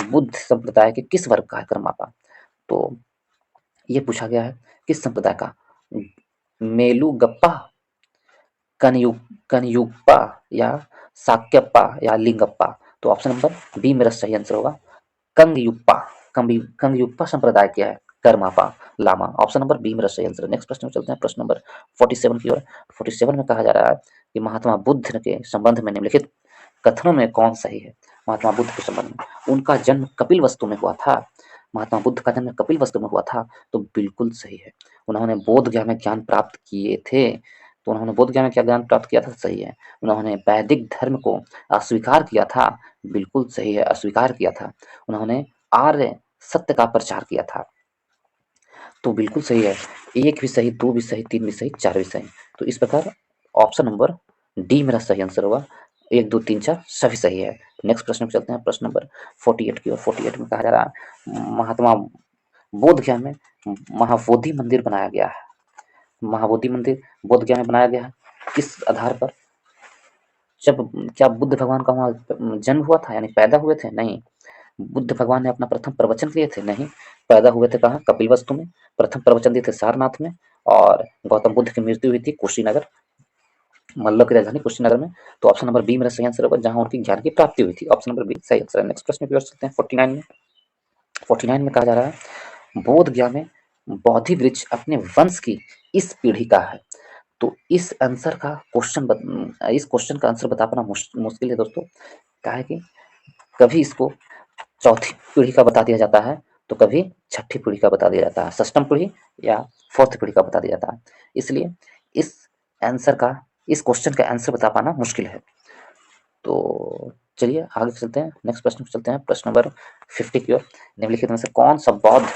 बुद्ध संप्रदाय के किस वर्ग का है करमापा? तो ये पूछा गया है किस संप्रदाय का? मेलुगप्पा, कनयुग्पा, या साक्यप्पा, या लिंगप्पा। तो ऑप्शन नंबर बी मेरा सही आंसर होगा, कंगयुप्पा। कंगयुप्पा संप्रदाय क्या है? Karmapa Lama. Option number B मेरा सही आंसर है। नेक्स्ट प्रश्न में चलते हैं, प्रश्न नंबर 47 की ओर। 47 में कहा जा रहा है कि महात्मा बुद्ध के संबंध में निम्नलिखित कथनों में कौन सही है? महात्मा बुद्ध के संबंध में, उनका जन्म कपिल वस्तु में हुआ था। महात्मा बुद्ध का जन्म कपिल वस्तु में हुआ था, तो बिल्कुल सही है। उन्होंने बोध गया में ज्ञान प्राप्त किए थे, तो उन्होंने बोध गया में क्या ज्ञान प्राप्त किया था? सही है। उन्होंने वैदिक धर्म को अस्वीकार किया था, बिल्कुल सही है, अस्वीकार किया था। उन्होंने आर्य सत्य का प्रचार किया था, तो बिल्कुल सही है। 1 भी सही, 2 भी सही, 3 भी सही, 4 भी सही। तो इस प्रकार ऑप्शन नंबर डी मेरा सही आंसर होगा। 1 2 3 4 सभी सही है। नेक्स्ट प्रश्न पे चलते हैं, प्रश्न नंबर 48 की ओर। 48 में कहा जा रहा है, महात्मा बोध गया में महाबोधि मंदिर बनाया गया है। महाबोधि मंदिर बोध गया में बनाया गया है, किस आधार पर? जब क्या बुद्ध भगवान का वहाँ जन्म हुआ था, यानी पैदा हुए थे? नहीं। बुद्ध भगवान ने अपना प्रथम प्रवचन दिए थे? नहीं। पैदा हुए थे कहाँ? कपिलवस्तु में। प्रथम प्रवचन दिए थे सारनाथ में, और गौतम बुद्ध की मृत्यु हुई थी कुशीनगर, मल्ल की राजधानी कुशीनगर में। तो ऑप्शन नंबर बी मेरा सही आंसर होगा, जहाँ उनकी ज्ञान की प्राप्ति हुई थी। ऑप्शन नंबर बी सही आंसर है। नेक्स्ट प्रश्न की ओर चलते हैं, 49 में। 49 में कहा जा रहा है, बोध गया में बोधि वृक्ष अपने वंश की इस पीढ़ी का है। तो इस क्वेश्चन का आंसर बता पाना मुश्किल है दोस्तों। क्या है कि कभी इसको चौथी पीढ़ी का बता दिया जाता है, तो कभी छठी पीढ़ी का बता दिया जाता है, षष्ठम पीढ़ी या फोर्थ पीढ़ी का बता दिया जाता है। इसलिए इस आंसर का इस क्वेश्चन का आंसर बता पाना मुश्किल है। तो चलिए आगे चलते हैं, नेक्स्ट प्रश्न पे चलते हैं, प्रश्न नंबर 50 की ओर। निम्नलिखित में से कौन सा बौद्ध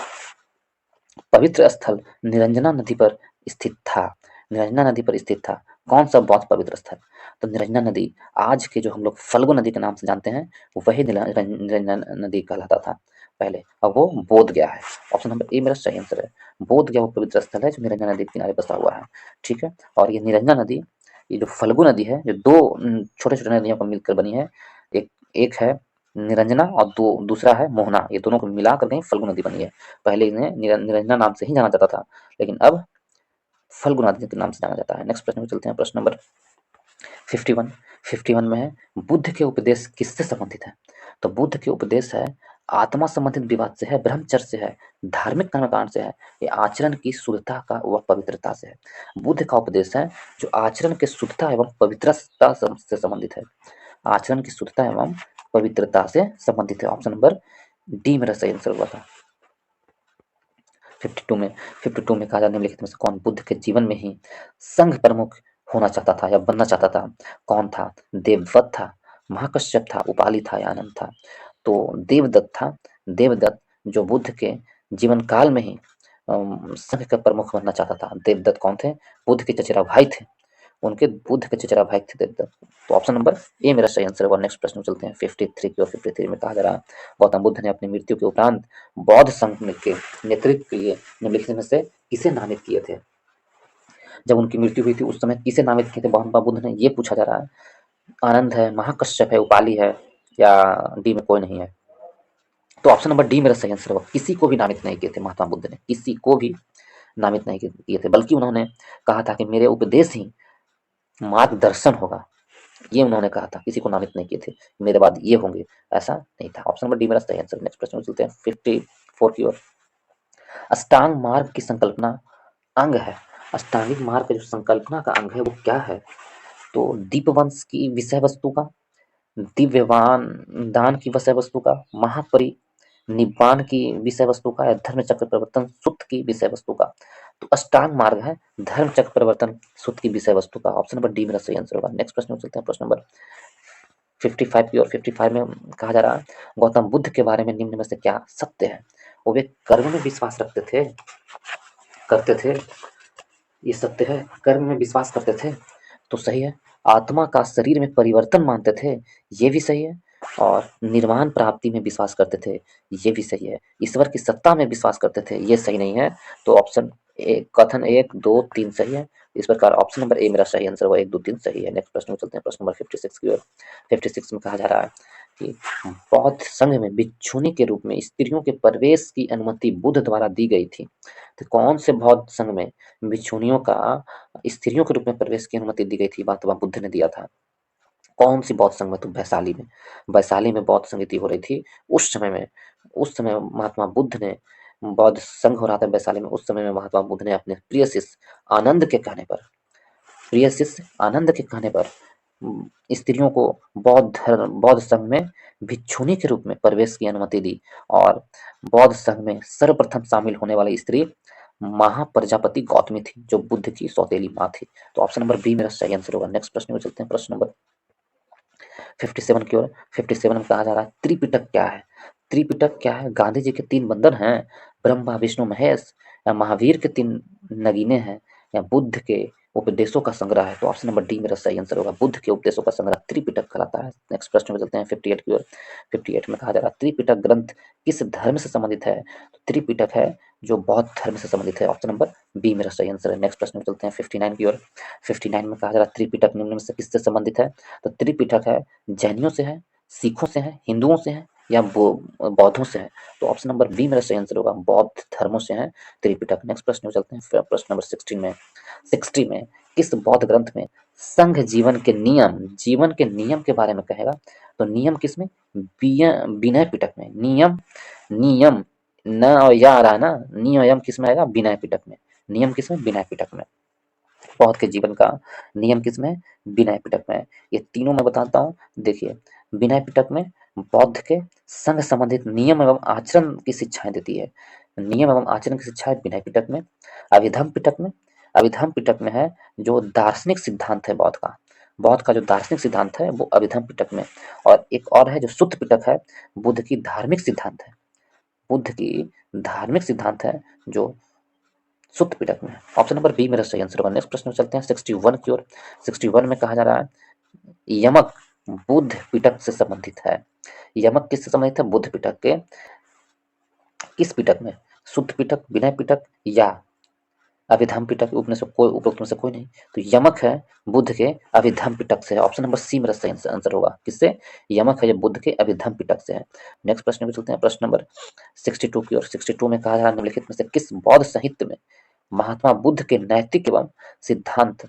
पवित्र स्थल निरंजना नदी पर स्थित था? निरंजना नदी पर स्थित था। कौन सा बौद्ध पवित्र स्थल? तो निरंजना नदी आज के जो हम लोग फल्गु नदी के नाम से जानते हैं, वही निरंजना नदी कहलाता था पहले, अब वो बोध गया है। ऑप्शन नंबर ए मेरा सही आंसर है। बोध गया वो पवित्र स्थल है जो निरंजना नदी के किनारे बसा हुआ है। ठीक है, और ये निरंजना नदी, ये जो फल्गु नदी है, जो दो छोटे छोटे नदियों को मिलकर बनी है, एक एक है निरंजना और दूसरा है मोहना, ये दोनों को मिला कर के फल्गु नदी बनी है। पहले इन्हें निरंजना नाम से ही जाना जाता था, लेकिन अब फल्गु नदी के नाम से जाना जाता है। नेक्स्ट प्रश्न में चलते हैं, प्रश्न नंबर 51। 51 में है बुद्ध के उपदेश किससे संबंधित है? तो बुद्ध के उपदेश है आत्मा संबंधित विवाद से है, ब्रह्मचर्य से है, धार्मिक कर्मकांड से है, ये आचरण की शुद्धता का व पवित्रता से है। बुद्ध का उपदेश है जो आचरण के शुद्धता एवं पवित्रता से संबंधित है। आचरण की शुद्धता एवं पवित्रता से संबंधित है। ऑप्शन नंबर डी मेरा सही आंसर हुआ था। 52 में कहा जाता है निम्नलिखित में से कौन बुद्ध के जीवन में ही संघ प्रमुख होना चाहता था या बनना चाहता था? कौन था? देवव्रत था, महाकश्यप था, उपाली था या आनंद था? तो देवदत्त था। देवदत्त जो बुद्ध के जीवन काल में ही संघ का प्रमुख बनना चाहता था। देवदत्त कौन थे? बुद्ध के चचेरा भाई थे, उनके बुद्ध के चचेरा भाई थे देवदत्त। तो ऑप्शन नंबर ए मेरा सही आंसर होगा। नेक्स्ट प्रश्न में चलते हैं 53 की ओर। 53 में कहा जा रहा है गौतम बुद्ध ने अपनी मृत्यु के उपरांत बौद्ध संघ के नेतृत्व के लिए निम्नलिखित में से किसे नामित किए थे? जब उनकी मृत्यु हुई थी उस समय किसे नामित किए थे महात्मा बुद्ध ने, ये पूछा जा रहा है। आनंद है, महाकश्यप है, उपाली है, या डी में कोई नहीं है? तो ऑप्शन नंबर डी मेरा सही आंसर होगा। किसी को भी नामित नहीं किए थे महात्मा बुद्ध ने, किसी को भी नामित नहीं किए थे, बल्कि उन्होंने कहा था कि मेरे उपदेश ही मार्गदर्शन होगा, ये उन्होंने कहा था। किसी को नामित नहीं किए थे मेरे बाद ये होंगे, ऐसा नहीं था। ऑप्शन नंबर डी मेरा सही आंसर। नेक्स्ट प्रश्न में चलते हैं 54 की ओर। अष्टांग मार्ग की संकल्पना अंग है। अष्टांगिक मार्ग का जो संकल्पना का अंग है वो क्या है? तो दीपवंश की विषय वस्तु का, दिव्यवान दान की विषय वस्तु का, महापरि निब्बान की विषय वस्तु का, या धर्म चक्र प्रवर्तन सूत्र की विषय वस्तु का? तो अष्टांग मार्ग है धर्म चक्र प्रवर्तन सूत्र की विषय वस्तु का। ऑप्शन नंबर डी मेरा सही आंसर होगा। नेक्स्ट प्रश्न में चलते हैं, प्रश्न नंबर 55 की ओर। 55 में कहा जा रहा है गौतम बुद्ध के बारे में निम्न में से क्या सत्य है? वो वे कर्म में विश्वास रखते थे, करते थे, ये सत्य है। कर्म में विश्वास करते थे तो सही है। आत्मा का शरीर में परिवर्तन मानते थे, ये भी सही है। और निर्वाण प्राप्ति में विश्वास करते थे, ये भी सही है। ईश्वर की सत्ता में विश्वास करते थे, ये सही नहीं है। तो ऑप्शन एक, कथन 1 2 3 सही है। इस प्रकार ऑप्शन नंबर ए मेरा सही आंसर हुआ, 1 2 3 सही है। नेक्स्ट प्रश्न में चलते हैं, प्रश्न नंबर 56 की ओर। 56 में कहा जा रहा है कि बौद्ध संघ में भिक्षुनी के रूप में स्त्रियों के प्रवेश की अनुमति बुद्ध द्वारा दी गई थी। तो कौन से बौद्ध संघ में भिक्षुणियों का स्त्रियों के रूप में प्रवेश की अनुमति दी गई थी? महात्मा बुद्ध ने दिया था। कौन सी बौद्ध संघ में? तो वैशाली में। वैशाली में बौद्ध संगीति हो रही थी उस समय में। उस समय महात्मा बुद्ध ने, बौद्ध संघ हो रहा था वैशाली में, उस समय में महात्मा बुद्ध ने अपने प्रिय शिष्य आनंद के कहने पर, प्रिय शिष्य आनंद के कहने पर स्त्रियों को बौद्ध संघ में भिक्षुनी के रूप में प्रवेश की अनुमति दी। और बौद्ध संघ में सर्वप्रथम शामिल होने वाली स्त्री महाप्रजापति गौतमी थी, जो बुद्ध की सौतेली माँ थी। तो ऑप्शन नंबर बी मेरा सही आंसर होगा। नेक्स्ट प्रश्न में चलते हैं, प्रश्न नंबर 57 की ओर। 57 में कहा जा रहा है त्रिपिटक क्या है? त्रिपिटक क्या है? गांधी जी के 3 बंधन हैं, ब्रह्मा विष्णु महेश, या महावीर के 3 नगीने हैं, या बुद्ध के उपदेशों का संग्रह है? तो ऑप्शन नंबर डी मेरा सही आंसर होगा। बुद्ध के उपदेशों का संग्रह त्रिपिटक कहलाता है। नेक्स्ट प्रश्न में चलते हैं 58 की ओर। 58 में कहा जा रहा है त्रिपिटक ग्रंथ किस धर्म से संबंधित है? तो त्रिपिटक है जो बौद्ध धर्म से संबंधित है। ऑप्शन नंबर बी मेरा सही आंसर है। नेक्स्ट प्रश्न में चलते हैं 59 की ओर। 59 में कहा जा रहा है त्रिपिटक निम्न में से किससे संबंधित है? तो त्रिपिटक है जैनियों से है, सिखों से है, हिंदुओं से है, या बौद्धों से है? तो ऑप्शन नंबर बी मेरा सही आंसर होगा, बौद्ध धर्मों से है त्रिपिटक। नेक्स्ट प्रश्न में चलते हैं, प्रश्न नंबर 60 में किस बौद्ध ग्रंथ में संघ जीवन के नियम के बारे में कहेगा? तो नियम किसमें? विनय पिटक में। नियम न और या आ रहा है ना, नी और यम किस में आएगा, विनय पिटक में। नियम किस में, विनय पिटक में। बौद्ध के जीवन का नियम किस में, विनय पिटक में। ये तीनों मैं बताता हूँ। देखिए, विनय पिटक में बौद्ध के संघ संबंधित नियम एवं आचरण की शिक्षाएं देती है। नियम एवं आचरण की शिक्षाएं विनय पिटक में। अभिधम पिटक में, अभिधम पिटक में है जो दार्शनिक सिद्धांत है बौद्ध का। बौद्ध का जो दार्शनिक सिद्धांत है वो अभिधम पिटक में। और एक और है जो सुत्त पिटक है, बुद्ध की धार्मिक सिद्धांत है। बुद्ध की धार्मिक सिद्धांत है जो सुत्त पिटक में। ऑप्शन नंबर बी मेरा सही आंसर होगा। नेक्स्ट प्रश्न में चलते हैं 61 की ओर। 61 में कहा जा रहा है यमक बुद्ध पिटक से संबंधित है। यमक किससे संबंधित है, बुद्ध पिटक के किस पिटक में, सुत्त पिटक, विनय पिटक या अभिधम पिटक, उपरोक्त में से कोई नहीं। तो यमक है बुद्ध के अभिधम पिटक से है। ऑप्शन नंबर सी मेरा सही आंसर होगा। किससे, यमक है जो बुद्ध के अभिधम पिटक से है। नेक्स्ट प्रश्न में चलते हैं, प्रश्न नंबर 62 की ओर। 62 में कहा जा रहा है निम्नलिखित में से किस बौद्ध साहित्य में महात्मा बुद्ध के नैतिक एवं सिद्धांत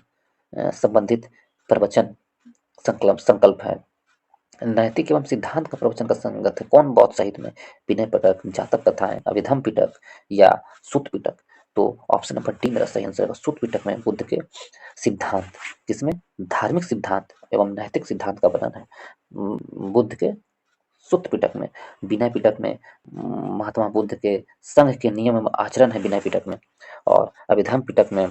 संबंधित प्रवचन संकल्प है। नैतिक एवं सिद्धांत का प्रवचन का संगत है कौन बौद्ध साहित्य में, विनय पिटक, जातक कथाएं, अभिधम पिटक या सुत्त पिटक। तो ऑप्शन नंबर डी मेरा सही आंसर है। सुत्त पिटक में बुद्ध के सिद्धांत, किसमें, धार्मिक सिद्धांत एवं नैतिक सिद्धांत का वर्णन है बुद्ध के सुत्त पिटक में। विनय पिटक में महात्मा बुद्ध के संघ के नियम एवं आचरण है विनय पिटक में। और अभिधम पिटक में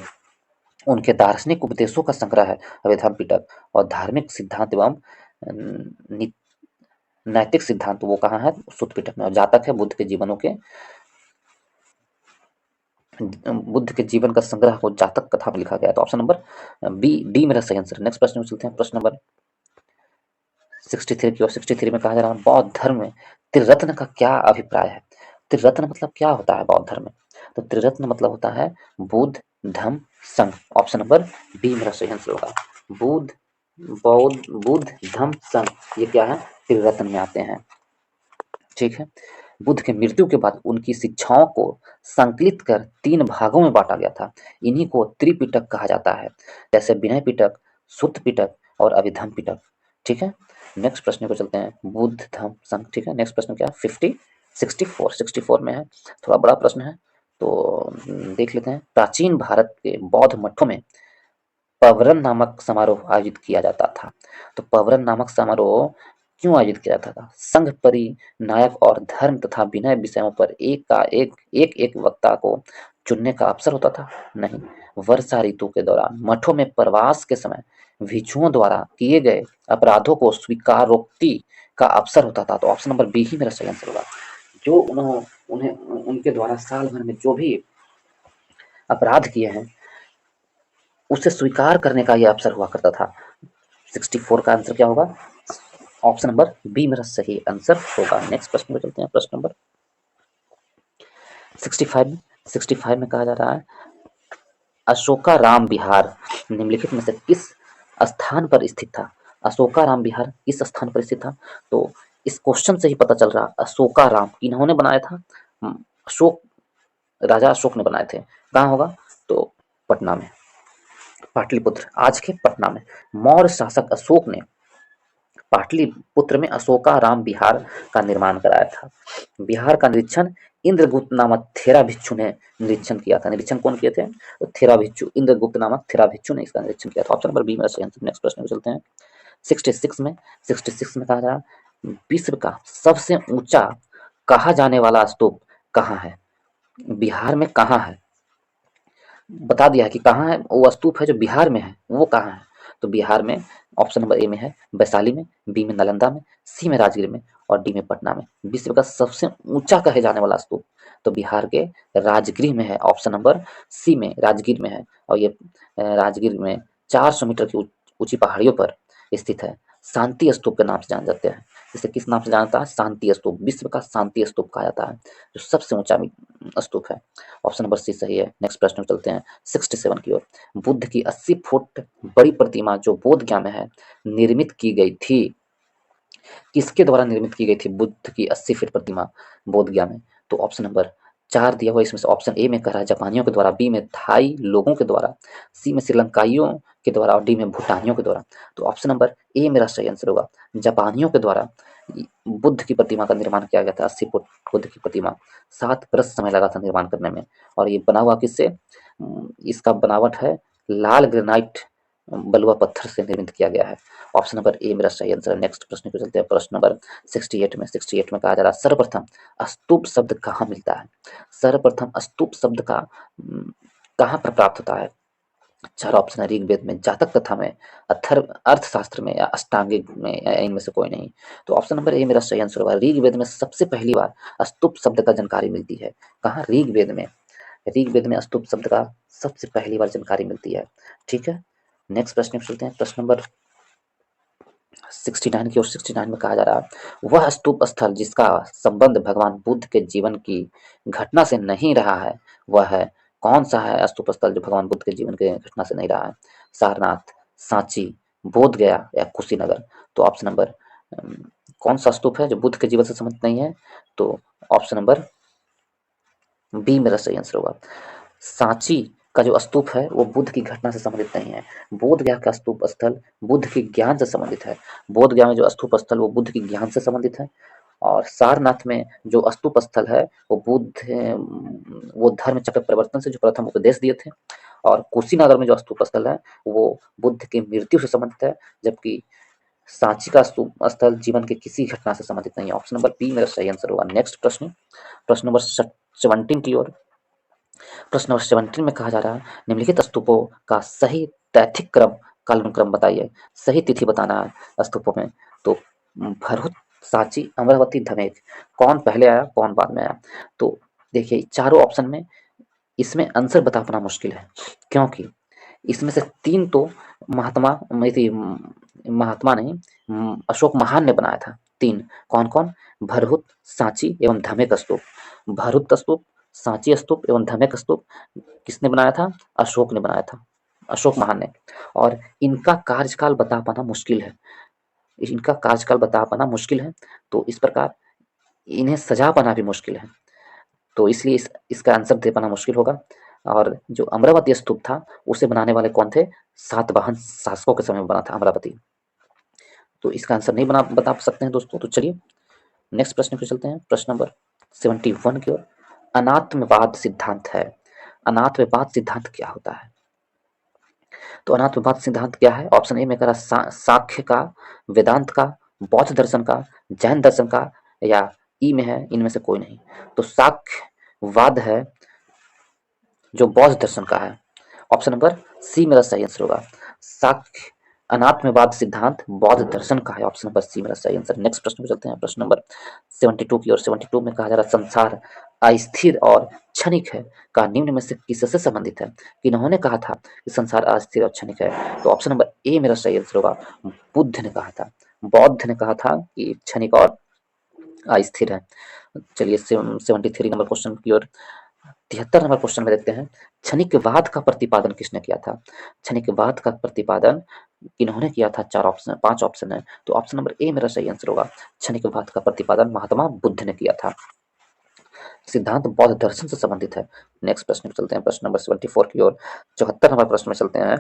उनके दार्शनिक उपदेशों का संग्रह है अभिधम पिटक। और धार्मिक सिद्धांत एवं नैतिक सिद्धांत वो कहाँ है, सुत्त पिटक में। और जातक है बुद्ध के जीवन का संग्रह को जातक कथा में लिखा गया है। तो ऑप्शन नंबर बी डी मेरा सही आंसर है। नेक्स्ट प्रश्न में चलते हैं, प्रश्न नंबर 63 की ओर। 63 में कहा जा रहा है बौद्ध धर्म में त्रिरत्न का क्या अभिप्राय है। त्रिरत्न मतलब क्या होता है बौद्ध धर्म में, तो त्रिरत्न मतलब होता है बुद्ध, धम्म, संघ। ऑप्शन नंबर बी मेरा सही आंसर होगा। बुद्ध, धम्म, संघ, ये क्या है, त्रिरत्न में आते हैं। ठीक है। बुद्ध के मृत्यु के बाद उनकी शिक्षाओं को संकलित कर 3 भागों में बांटा गया था। इन्हीं को त्रिपिटक कहा जाता है, जैसे विनय पिटक, सुत्त पिटक और अभिधम पिटक। ठीक है। नेक्स्ट प्रश्न को चलते हैं, बुद्ध, धम्म, संघ। ठीक है। नेक्स्ट प्रश्न क्या है, 64 में है, थोड़ा बड़ा प्रश्न है तो देख लेते हैं। प्राचीन भारत के बौद्ध मठों में पवरन नामक समारोह आयोजित किया जाता था। तो पवरन नामक समारोह क्यों आयोजित किया जाता था, संघ परिनायक और धर्म तथा विनय विषयों पर एक वक्ता को चुनने का अवसर होता था, नहीं। वर्षा ऋतु के दौरान मठों में प्रवास के समय भिक्षुओं द्वारा किए गए अपराधों को स्वीकारोक्ति का अवसर होता था। तो ऑप्शन नंबर बी ही मेरा सही आंसर होगा। जो उन्हें उनके द्वारा साल भर में जो भी अपराध किए हैं उसे स्वीकार करने का यह अवसर हुआ करता था। 64 का आंसर क्या होगा, ऑप्शन नंबर बी मेरा सही आंसर होगा। नेक्स्ट प्रश्न पे चलते हैं, प्रश्न नंबर 65 में कहा जा रहा है अशोकाराम विहार निम्नलिखित में से किस स्थान पर स्थित था। अशोकाराम विहार किस स्थान पर स्थित था, तो इस क्वेश्चन से ही पता चल रहा अशोकाराम किन्होंने बनाया था, अशोक, राजा अशोक ने बनाए थे। कहाँ होगा, तो पटना में, पाटलिपुत्र, आज के पटना में। मौर्य शासक अशोक ने पाटलिपुत्र में अशोकाराम विहार का निर्माण कराया था। बिहार का निरीक्षण इंद्रगुप्त नामक थेरा भिक्षु ने निरीक्षण किया था। निरीक्षण कौन किए थे, तो थेरा भिक्षु, इंद्रगुप्त नामक थेरा भिक्षु ने इसका निरीक्षण किया था। ऑप्शन नंबर बी मेरा सही आंसर। नेक्स्ट प्रश्न में चलते हैं 66 में कहा जा रहा विश्व का सबसे ऊंचा कहा जाने वाला स्तूप कहाँ है, बिहार में कहाँ है, बता दिया है कि कहाँ है वो स्तूप है जो बिहार में है, वो कहाँ है, तो बिहार में ऑप्शन नंबर ए में है वैशाली में, बी में नालंदा में, सी में राजगीर में और डी में पटना में। विश्व का सबसे ऊंचा कहे जाने वाला स्तूप तो बिहार के राजगीर में है। ऑप्शन नंबर सी में राजगीर में है। और ये राजगीर में 400 मीटर की ऊंची पहाड़ियों पर स्थित है। शांति स्तूप के नाम से जाना जाते हैं। इसे किस नाम से जानता है, शांति स्तूप, विश्व का शांति स्तूप कहा जाता है, जो सबसे ऊंचा स्तूप है। ऑप्शन नंबर सी सही है। नेक्स्ट प्रश्न में चलते हैं 67 की ओर। बुद्ध की 80 फुट बड़ी प्रतिमा जो बोध गया में है निर्मित की गई थी, किसके द्वारा निर्मित की गई थी बुद्ध की 80 फीट प्रतिमा बोध गया में, तो ऑप्शन नंबर 4 दिया हुआ, इसमें से ऑप्शन ए में कह रहा है जापानियों के द्वारा, बी में थाई लोगों के द्वारा, सी में श्रीलंकाइयों के द्वारा और डी में भूटानियों के द्वारा। तो ऑप्शन नंबर ए मेरा सही आंसर होगा, जापानियों के द्वारा बुद्ध की प्रतिमा का निर्माण किया गया था, 80 फुट बुद्ध की प्रतिमा, 7 बरस समय लगा था निर्माण करने में। और ये बना हुआ किससे, इसका बनावट है लाल ग्रेनाइट बलुआ पत्थर से निर्मित किया गया है। ऑप्शन नंबर ए मेरा सही आंसर है। नेक्स्ट प्रश्न पे चलते हैं, प्रश्न नंबर 68 में कहा जा रहा है सर्वप्रथम स्तूप शब्द कहाँ मिलता है। सर्वप्रथम स्तूप शब्द का कहाँ पर प्राप्त होता है। चार ऑप्शन है, ऋग्वेद में, जातक कथा में, अथर्व अर्थशास्त्र में, या अष्टांगिक में, या इनमें से कोई नहीं। तो ऑप्शन नंबर ए मेरा सही आंसर होगा। ऋग्वेद में सबसे पहली बार स्तूप शब्द का जानकारी मिलती है। कहाँ, ऋग्वेद में। ऋग्वेद में स्तूप शब्द का सबसे पहली बार जानकारी मिलती है। ठीक है, नेक्स्ट प्रश्न में चलते हैं, प्रश्न नंबर 69 की ओर। 69 में कहा जा रहा है वह स्तूप स्थल जिसका संबंध भगवान बुद्ध के जीवन की घटना से नहीं रहा है, वह है कौन सा है स्तूप स्थल जो भगवान बुद्ध के जीवन के घटना से नहीं रहा है। सारनाथ, सांची, बोध गया, या कुशीनगर। तो ऑप्शन नंबर कौन सा स्तूप है जो बुद्ध के जीवन से संबंधित नहीं है। तो ऑप्शन नंबर बी मेरा सही आंसर होगा। सांची का जो स्तूप है वो बुद्ध की घटना से संबंधित नहीं है। बोध गया का स्तूप स्थल बुद्ध के ज्ञान से संबंधित है। बोध गया में जो स्तूप स्थल वो बुद्ध के ज्ञान से संबंधित है। और सारनाथ में जो स्तूप स्थल है वो वो धर्म चक्र परिवर्तन से जो प्रथम उपदेश दिए थे। और कुशीनगर में जो स्तूप स्थल है वो बुद्ध की मृत्यु से संबंधित है, जबकि सांची का स्तूप स्थल जीवन के किसी घटना से संबंधित नहीं है। ऑप्शन नंबर बी मेरा सही आंसर होगा। नेक्स्ट प्रश्न, प्रश्न नंबर 17 की ओर। प्रश्न नंबर 17 में कहा जा रहा है निम्नलिखित स्तूपों का सही तैथिक क्रम कालानुक्रम बताइए। सही तिथि बताना है स्तूपों में। तो भरूच, सांची, अमरावती, धमेक, कौन पहले आया कौन बाद में आया। तो देखिए चारों ऑप्शन में इसमें आंसर बता पाना मुश्किल है, क्योंकि इसमें से 3 तो महात्मा महात्मा नहीं, अशोक महान ने बनाया था। 3 कौन कौन, भरहुत, सांची एवं धमेक स्तूप। भरहुत स्तूप, सांची स्तूप एवं धमेक स्तूप किसने बनाया था, अशोक ने बनाया था, अशोक महान ने। और इनका कार्यकाल बता पाना मुश्किल है, इनका कार्यकाल बता पाना मुश्किल है। तो इस प्रकार इन्हें सजा पाना भी मुश्किल है। तो इसलिए इसका आंसर दे पाना मुश्किल होगा। और जो अमरावती स्तूप था उसे बनाने वाले कौन थे, सातवाहन शासकों के समय में बना था अमरावती। तो इसका आंसर नहीं बता सकते हैं दोस्तों। तो चलिए नेक्स्ट प्रश्न पे चलते हैं, प्रश्न नंबर 71 की ओर। अनात्मवाद सिद्धांत है। अनात्मवाद सिद्धांत क्या होता है। तो अनात्मवाद सिद्धांत क्या है। ऑप्शन ए में कह रहा सांख्य का, वेदांत का, बौद्ध दर्शन का, जैन दर्शन का, या ई में है इनमें से कोई नहीं। तो सांख्यवाद है जो बौद्ध दर्शन का है। ऑप्शन नंबर सी मेरा सही आंसर होगा। सांख्य अनात्मवाद सिद्धांत बौद्ध दर्शन का है। ऑप्शन नंबर सी मेरा सही आंसर। नेक्स्ट प्रश्न पे चलते हैं, प्रश्न नंबर 72 की ओर। 72 में कहा जा रहा है संसार अस्थिर और क्षणिक है का निम्न में से किससे संबंधित है। किन्होंने कहा था कि संसार अस्थिर और क्षणिक है। तो ऑप्शन नंबर ए मेरा सही आंसर होगा। बुद्ध ने कहा था, बौद्ध ने कहा था कि क्षणिक और अस्थिर है। चलिए 73 नंबर क्वेश्चन की ओर। 73 नंबर क्वेश्चन में देखते हैं क्षणिकवाद का प्रतिपादन किसने किया था। क्षणिकवाद का प्रतिपादन किन्होंने किया था। 5 ऑप्शन है। तो ऑप्शन नंबर ए मेरा सही आंसर होगा। क्षणिकवाद का प्रतिपादन महात्मा बुद्ध ने किया था। सिद्धांत बौद्ध दर्शन से संबंधित है। नेक्स्ट प्रश्न पे चलते हैं, प्रश्न नंबर 74 की ओर। 74 नंबर प्रश्न में चलते हैं,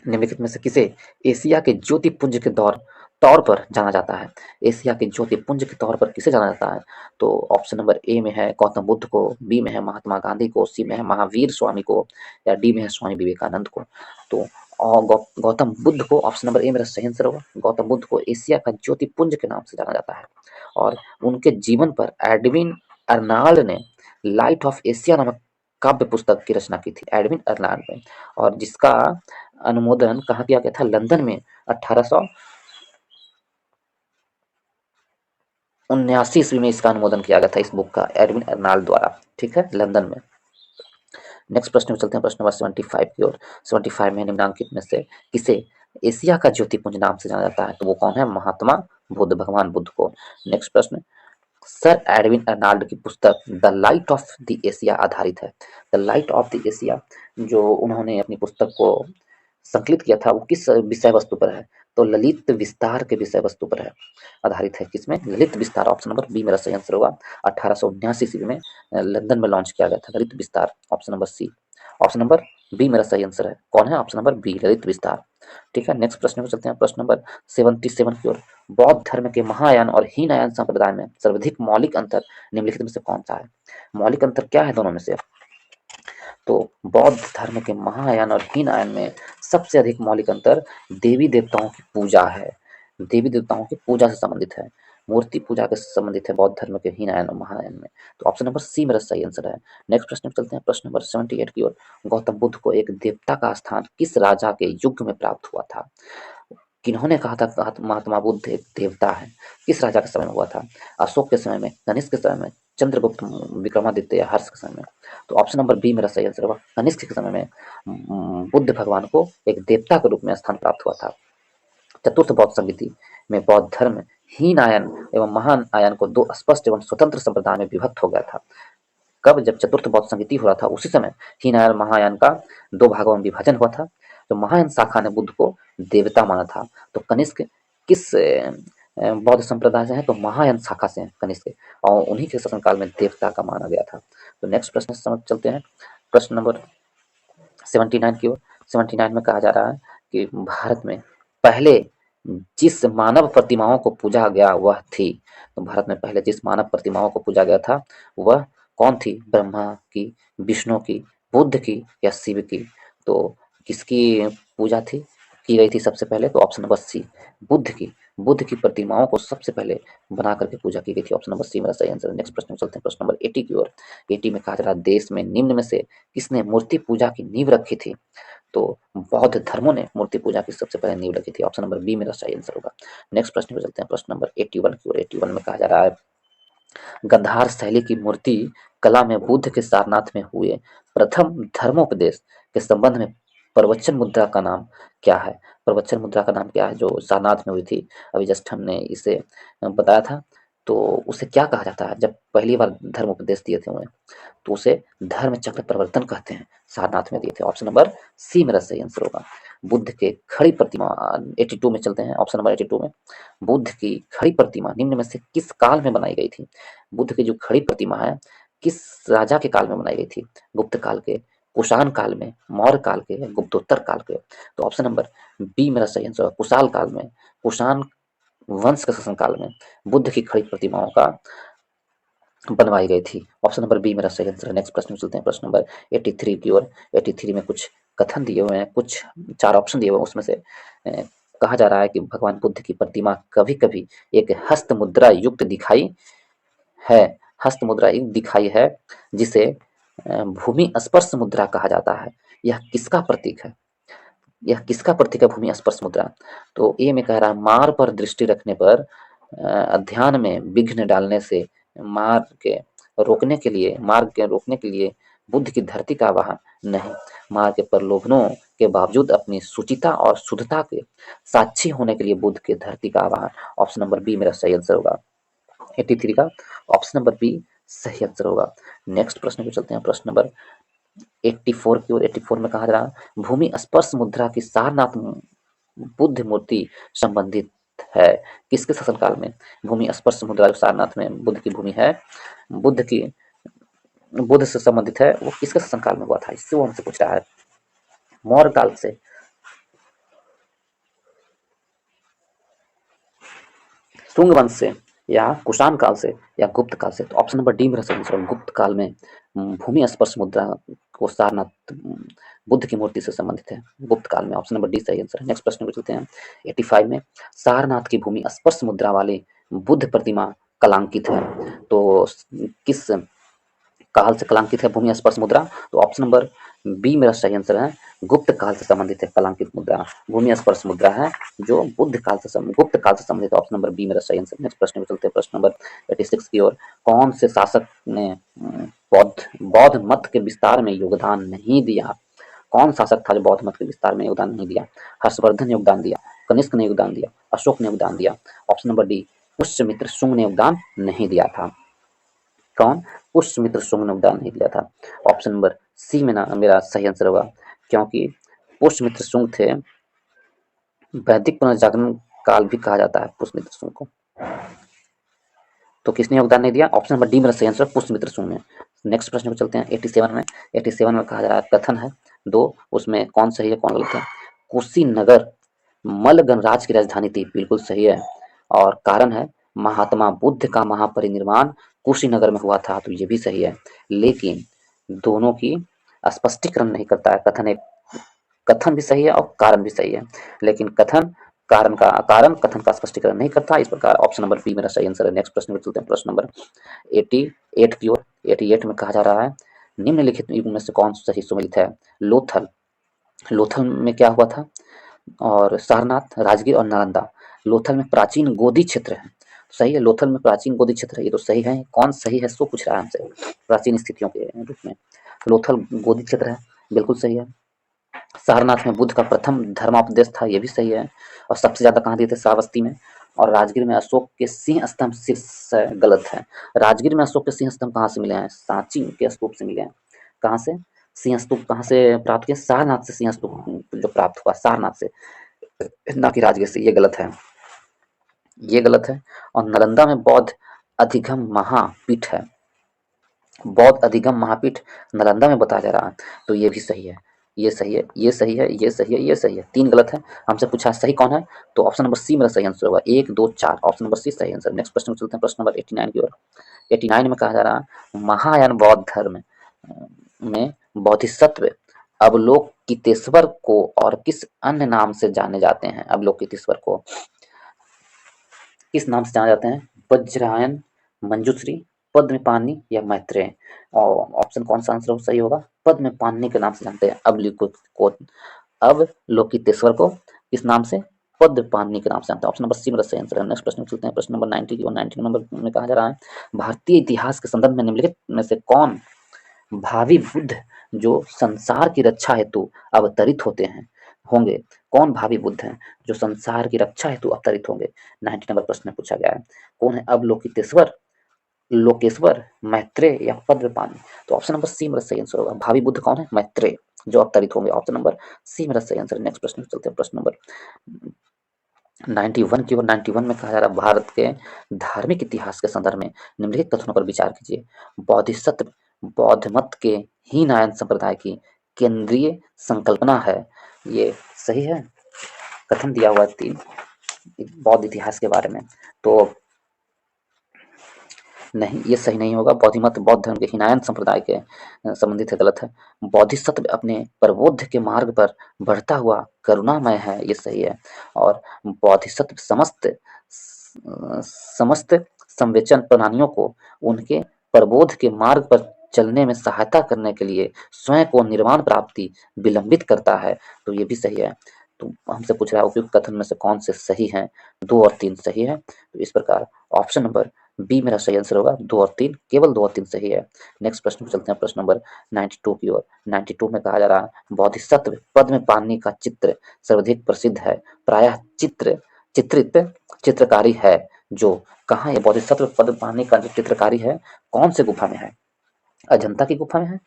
निम्नलिखित में से किसे एशिया के ज्योतिपुंज के तौर पर जाना जाता है। एशिया के ज्योतिपुंज के तौर पर किसे जाना जाता है। तो ऑप्शन नंबर ए में है गौतम बुद्ध को, बी में है महात्मा गांधी को, सी में है महावीर स्वामी को, या डी में है स्वामी विवेकानंद को। तो गौतम बुद्ध को, ऑप्शन नंबर ए मेरा सही आंसर होगा। गौतम बुद्ध को एशिया का ज्योतिपुंज के नाम से जाना जाता है। और उनके जीवन पर एडविन अर्नाल्ड ने लाइट ऑफ एशिया नामक काव्य पुस्तक की रचना की थी, एडविन अर्नाल्ड ने। और जिसका अनुमोदन कहाँ किया गया था, लंदन में 1879 ईस्वी में इसका अनुमोदन किया गया था, इस बुक का, एडविन अर्नाल्ड द्वारा। ठीक है, लंदन में। नेक्स्ट प्रश्न में चलते हैं, प्रश्न नंबर 75 की ओर। 75 में निम्नलिखित में से किसे एशिया का ज्योतिपुंज नाम से जाना जाता है। तो वो कौन है, महात्मा बुद्ध, भगवान बुद्ध को। नेक्स्ट प्रश्न, सर एडविन अर्नाल्ड की पुस्तक the light of the Asia आधारित है। The light of the Asia जो उन्होंने अपनी पुस्तक को संकलित किया था वो किस विषय वस्तु पर है। तो ललित विस्तार के विषय वस्तु पर है, आधारित है। किसमें, Lalit Vistar. Option number B मेरा सही आंसर होगा। 1879 ईस्वी में लंदन में लॉन्च किया गया था Lalit Vistar. Option number C, option number B मेरा सही आंसर है। कौन है? ऑप्शन नंबर बी, ललित विस्तार। ठीक है, नेक्स्ट प्रश्न को चलते हैं, प्रश्न नंबर 77 की ओर। बौद्ध धर्म के महायान और हीनयान संप्रदाय में सर्वाधिक मौलिक अंतर निम्नलिखित में से कौन सा है? मौलिक अंतर क्या है दोनों में से? तो बौद्ध धर्म के महायान और हीनयान में सबसे अधिक मौलिक अंतर देवी देवताओं की पूजा है। देवी देवताओं की पूजा से संबंधित है, मूर्ति पूजा के संबंधित है बौद्ध धर्म के हीनयान और महायान में। तो ऑप्शन नंबर सी मेरा सही आंसर है। नेक्स्ट प्रश्न में चलते हैं, प्रश्न नंबर 78 की ओर। गौतम बुद्ध को एक देवता का स्थान किस राजा के युग में प्राप्त हुआ था? किन्होंने कहा था महात्मा बुद्ध एक देवता है? किस राजा के समय में हुआ था? अशोक के समय में, कनिष्क के समय में, चंद्रगुप्त, विक्रमादित्य या हर्ष के समय में? तो ऑप्शन नंबर बी मेरा सही आंसर होगा। कनिष्क के समय में बुद्ध भगवान को एक देवता के रूप में स्थान प्राप्त हुआ था। चतुर्थ बौद्ध संगीति में बौद्ध धर्म हीन आयन एवं महान आयन को दो स्पष्ट एवं स्वतंत्र संप्रदाय में विभक्त हो गया था। कब? जब चतुर्थ बौद्ध संगीति हो रहा था उसी समय हीन आयन महायान का दो भागों में विभाजन हुआ था। तो महायान शाखा ने बुद्ध को देवता माना था। तो कनिष्क किस बौद्ध संप्रदाय से है? तो महायान शाखा से है कनिष्क, और उन्हीं के शासनकाल में देवता का माना गया था। तो नेक्स्ट प्रश्न समझ चलते हैं, प्रश्न नंबर 79 की ओर। 79 में कहा जा रहा है कि भारत में पहले जिस मानव प्रतिमाओं को पूजा गया वह थी। तो भारत में पहले जिस मानव प्रतिमाओं को पूजा गया था वह कौन थी? ब्रह्मा की, विष्णु की, बुद्ध की या शिव की? तो किसकी पूजा थी की गई थी सबसे पहले? तो ऑप्शन नंबर सी, बुद्ध की। बुद्ध की प्रतिमाओं को सबसे पहले बना करके पूजा की गई थी। ऑप्शन नंबर सी मेरा सही आंसर है। नेक्स्ट प्रश्न में चलते हैं, प्रश्न नंबर 80 की ओर। 80 में कहा जा रहा है देश में निम्न में से किसने मूर्ति पूजा की नींव रखी थी? तो बौद्ध धर्मों ने मूर्ति पूजा की सबसे पहले नींव रखी थी। ऑप्शन नंबर बी मेरा सही आंसर होगा। नेक्स्ट प्रश्न पे चलते हैं, प्रश्न नंबर 81 की ओर। 81 में कहा जा रहा है गंधार शैली की मूर्ति कला में बुद्ध के सारनाथ में हुए प्रथम धर्मोपदेश के संबंध में प्रवचन मुद्रा का नाम क्या है? प्रवचन मुद्रा का नाम क्या है जो सारनाथ में हुई थी? अभी जस्ट हमने इसे बताया था। तो उसे क्या कहा जाता है जब पहली बार धर्म उपदेश दिए थे उन्हें? तो उसे धर्म चक्र प्रवर्तन कहते हैं, सारनाथ में दिए थे। ऑप्शन नंबर सी मेरा सही आंसर होगा। बुद्ध के खड़ी प्रतिमा 82 में चलते हैं, ऑप्शन नंबर 82 में। बुद्ध की खड़ी प्रतिमा निम्न में से किस काल में बनाई गई थी? बुद्ध की जो खड़ी प्रतिमा है किस राजा के काल में बनाई गई थी? गुप्त काल के, कुषाण काल में, मौर्य काल के, गुप्तोत्तर काल के? तो ऑप्शन नंबर बी मेरा सही आंसर होगा, कुशाल काल में, कुषाण वंश के शासन काल में बुद्ध की खड़ी प्रतिमाओं का बनवाई गई थी। ऑप्शन नंबर बी मेरा सही आंसर है। नेक्स्ट प्रश्न में चलते हैं, प्रश्न नंबर 83 की ओर। 83 में कुछ कथन दिए हुए हैं, कुछ 4 ऑप्शन दिए हुए हैं, उसमें से कहा जा रहा है कि भगवान बुद्ध की प्रतिमा कभी कभी एक हस्त मुद्रा युक्त दिखाई है, हस्त मुद्रा युक्त दिखाई है, जिसे भूमि स्पर्श मुद्रा कहा जाता है। यह किसका प्रतीक है? यह किसका प्रतीक है भूमि स्पर्श मुद्रा? तो ए में कह रहा है मार पर दृष्टि रखने पर ध्यान में विघ्न डालने से मार्ग के रोकने के लिए बुद्ध की धरती का आवाहन नहीं, मार्ग के प्रलोभनों के बावजूद अपनी सुचिता और शुद्धता के साक्षी होने के लिए बुद्ध की धरती का आवाहन। ऑप्शन नंबर बी मेरा सही आंसर होगा। 83 का ऑप्शन नंबर बी सही आंसर होगा। नेक्स्ट प्रश्न पे चलते हैं, प्रश्न नंबर 84 की ओर। 84 में कहा जा रहा है भूमि स्पर्श मुद्रा की सारनाथ बुद्ध मूर्ति संबंधित है किसके शासनकाल में? भूमि स्पर्श मुद्रा जो सारनाथ में बुद्ध की भूमि है, बुद्ध से संबंधित है, वो किसके शासनकाल में हुआ था? इससे वो हमसे पूछ रहा है। मौर्य काल से, शुंग वंश से, या कुषाण काल से, या गुप्त काल से? तो ऑप्शन नंबर डी मेरा सही आंसर है। गुप्त काल में भूमि स्पर्श मुद्रा को सारनाथ बुद्ध की मूर्ति से संबंधित है, गुप्त काल में। ऑप्शन नंबर डी सही आंसर है। नेक्स्ट प्रश्न पे चलते हैं, 85 में सारनाथ की भूमि स्पर्श मुद्रा वाली बुद्ध प्रतिमा कलांकित है, तो किस काल से कलांकित है भूमि स्पर्श मुद्रा? तो ऑप्शन नंबर बी मेरा सही आंसर है। गुप्त काल से संबंधित है कलांकित मुद्रा, भूमि स्पर्श मुद्रा है जो गुप्त काल से संबंधित है। ऑप्शन नंबर बी मेरा सही आंसर। नेक्स्ट प्रश्न में चलते हैं, प्रश्न नंबर 86 की ओर। कौन से शासक ने बौद्ध मत के विस्तार में योगदान नहीं दिया? कौन शासक था जो बौद्ध मत के विस्तार में योगदान नहीं दिया? हर्षवर्धन ने योगदान दिया, कनिष्क ने योगदान दिया, अशोक ने योगदान दिया? Option number D, Pushyamitra Shunga ने योगदान नहीं दिया था। कौन? पुष्यमित्र शुंग ने योगदान नहीं दिया था। ऑप्शन नंबर सी में ना मेरा सही आंसर होगा, क्योंकि पुष्यमित्र शुंग थे, वैदिक पुनर्जागरण काल भी कहा जाता है पुष्यमित्र शुंग को। तो किसने योगदान नहीं दिया? ऑप्शन नंबर डी मेरा सही आंसर, पुष्यमित्र शुंग ने। नेक्स्ट प्रश्न पे चलते हैं, 87 में। 87 में कहा जा रहा है कथन है दो, उसमें कौन सही है कौन गलत है? कुशीनगर मल्ल गणराज्य की राजधानी थी, बिल्कुल सही है। और कारण है महात्मा बुद्ध का महापरिनिर्वाण कुशीनगर में हुआ था, तो ये भी सही है। लेकिन दोनों की स्पष्टीकरण नहीं करता है, कथन भी सही है और कारण भी सही है, लेकिन कारण कथन का स्पष्टीकरण नहीं करता। इस प्रकार ऑप्शन नंबर बी मेरा सही आंसर है। नेक्स्ट प्रश्न में चलते हैं, प्रश्न नंबर 88 की ओर। 88 में कहा जा रहा है निम्नलिखित युग में से कौन सही सुमेलित है? लोथल, लोथल में क्या हुआ था? और सारनाथ, राजगीर और नालंदा। लोथल में प्राचीन गोदी क्षेत्र है, सही है। लोथल में प्राचीन गोदी क्षेत्र है, ये तो सही है। कौन सही है सो पूछ रहा है हमसे, प्राचीन स्थितियों के रूप में। लोथल गोदी क्षेत्र है, बिल्कुल सही है। सारनाथ में बुद्ध का प्रथम धर्मोपदेश था, ये भी सही है। और सबसे ज्यादा कहाँ दिए थे? श्रावस्ती में। और राजगीर में अशोक के सिंह स्तंभ शीर्ष गलत है। राजगीर में अशोक के सिंह स्तंभ कहाँ से मिले हैं? सांची के स्तूप से मिले हैं। कहाँ से सिंह स्तूप कहाँ से प्राप्त किया? सारनाथ से सिंह स्तूप जो प्राप्त हुआ, सारनाथ से, ना कि राजगीर से। ये गलत है, ये गलत है। और नालंदा में बौद्ध अधिगम महापीठ है, बौद्ध अधिगम महापीठ नालंदा में बताया जा रहा है, तो ये भी सही है। ये सही है, ये सही है, ये सही है, ये सही है। तीन गलत है। हमसे पूछा सही कौन है, तो ऑप्शन नंबर सी मेरा सही आंसर होगा। 1 2 4, ऑप्शन नंबर सी सही आंसर। नेक्स्ट प्रश्न में चलते हैं, प्रश्न नंबर 89 की ओर। 89 में कहा जा रहा है महायान बौद्ध धर्म में बोधिसत्व अवलोकितेश्वर को और किस अन्य नाम से जाने जाते हैं? अवलोकितेश्वर को किस नाम से जाने जाते हैं? वज्रायन, मंजूश्री, पद्मपाणि या मैत्रेय? और ऑप्शन कौन सा आंसर सही होगा? पद्मपाणि के नाम से जानते हैं अवलोकितेश्वर को किस नाम से? पद्मपाणि के नाम से जानते हैं। ऑप्शन नंबर सी मेरा सही आंसर है। नेक्स्ट प्रश्न में चलते हैं, प्रश्न नंबर 90 की ओर। 90 नंबर में कहा जा रहा है भारतीय इतिहास के संदर्भ में निम्नलिखित में से कौन भावी बुद्ध जो संसार की रक्षा हेतु अवतरित होते हैं होंगे? कौन भावी बुद्ध हैं जो संसार की रक्षा हेतु अवतरित होंगे? 90 नंबर प्रश्न में पूछा गया है। कौन है? अवलोकितेश्वर, लोकेश्वर, मैत्रेय या पद्मपाणि? तो ऑप्शन नंबर सी मेरा सही आंसर होगा। भावी बुद्ध कौन है? मैत्रेय जो अवतरित होंगे। ऑप्शन नंबर सी मेरा सही आंसर है। नेक्स्ट प्रश्न में चलते हैं, प्रश्न नंबर 91 की ओर। 91 में कहा जा रहा है भारत के धार्मिक इतिहास के संदर्भ में निम्नलिखित कथनों पर विचार कीजिए। बोधिसत्व बौद्ध मत के हीनयान संप्रदाय की केंद्रीय संकल्पना है, ये सही है। कथन दिया हुआ है 3 बौद्ध इतिहास के बारे में, तो नहीं, ये सही नहीं होगा। बौद्धिमत बौद्ध धर्म के हीनयान संप्रदाय के संबंधित है, गलत है। बोधिसत्व अपने प्रबोध के मार्ग पर बढ़ता हुआ करुणामय है, ये सही है। और बोधिसत्व समस्त संवेचन प्राणियों को उनके प्रबोध के मार्ग पर चलने में सहायता करने के लिए स्वयं को निर्वाण प्राप्ति विलंबित करता है, तो ये भी सही है। तो हमसे पूछ रहा है उपयुक्त कथन में से कौन से सही हैं? 2 और 3 सही है। तो इस प्रकार ऑप्शन नंबर बी मेरा सही आंसर होगा। 2 और 3, केवल 2 और 3 सही है। नेक्स्ट प्रश्न पे चलते हैं, प्रश्न नंबर 92 की ओर। 92 में कहा जा रहा है बोधिसत्व पद्मपाणि का चित्र सर्वाधिक प्रसिद्ध है, प्रायः चित्रित चित्रकारी है जो कहाँ है? बोधिसत्व पद्मपाणि का जो चित्रकारी है कौन से गुफा में है? अजंता की गुफा में है,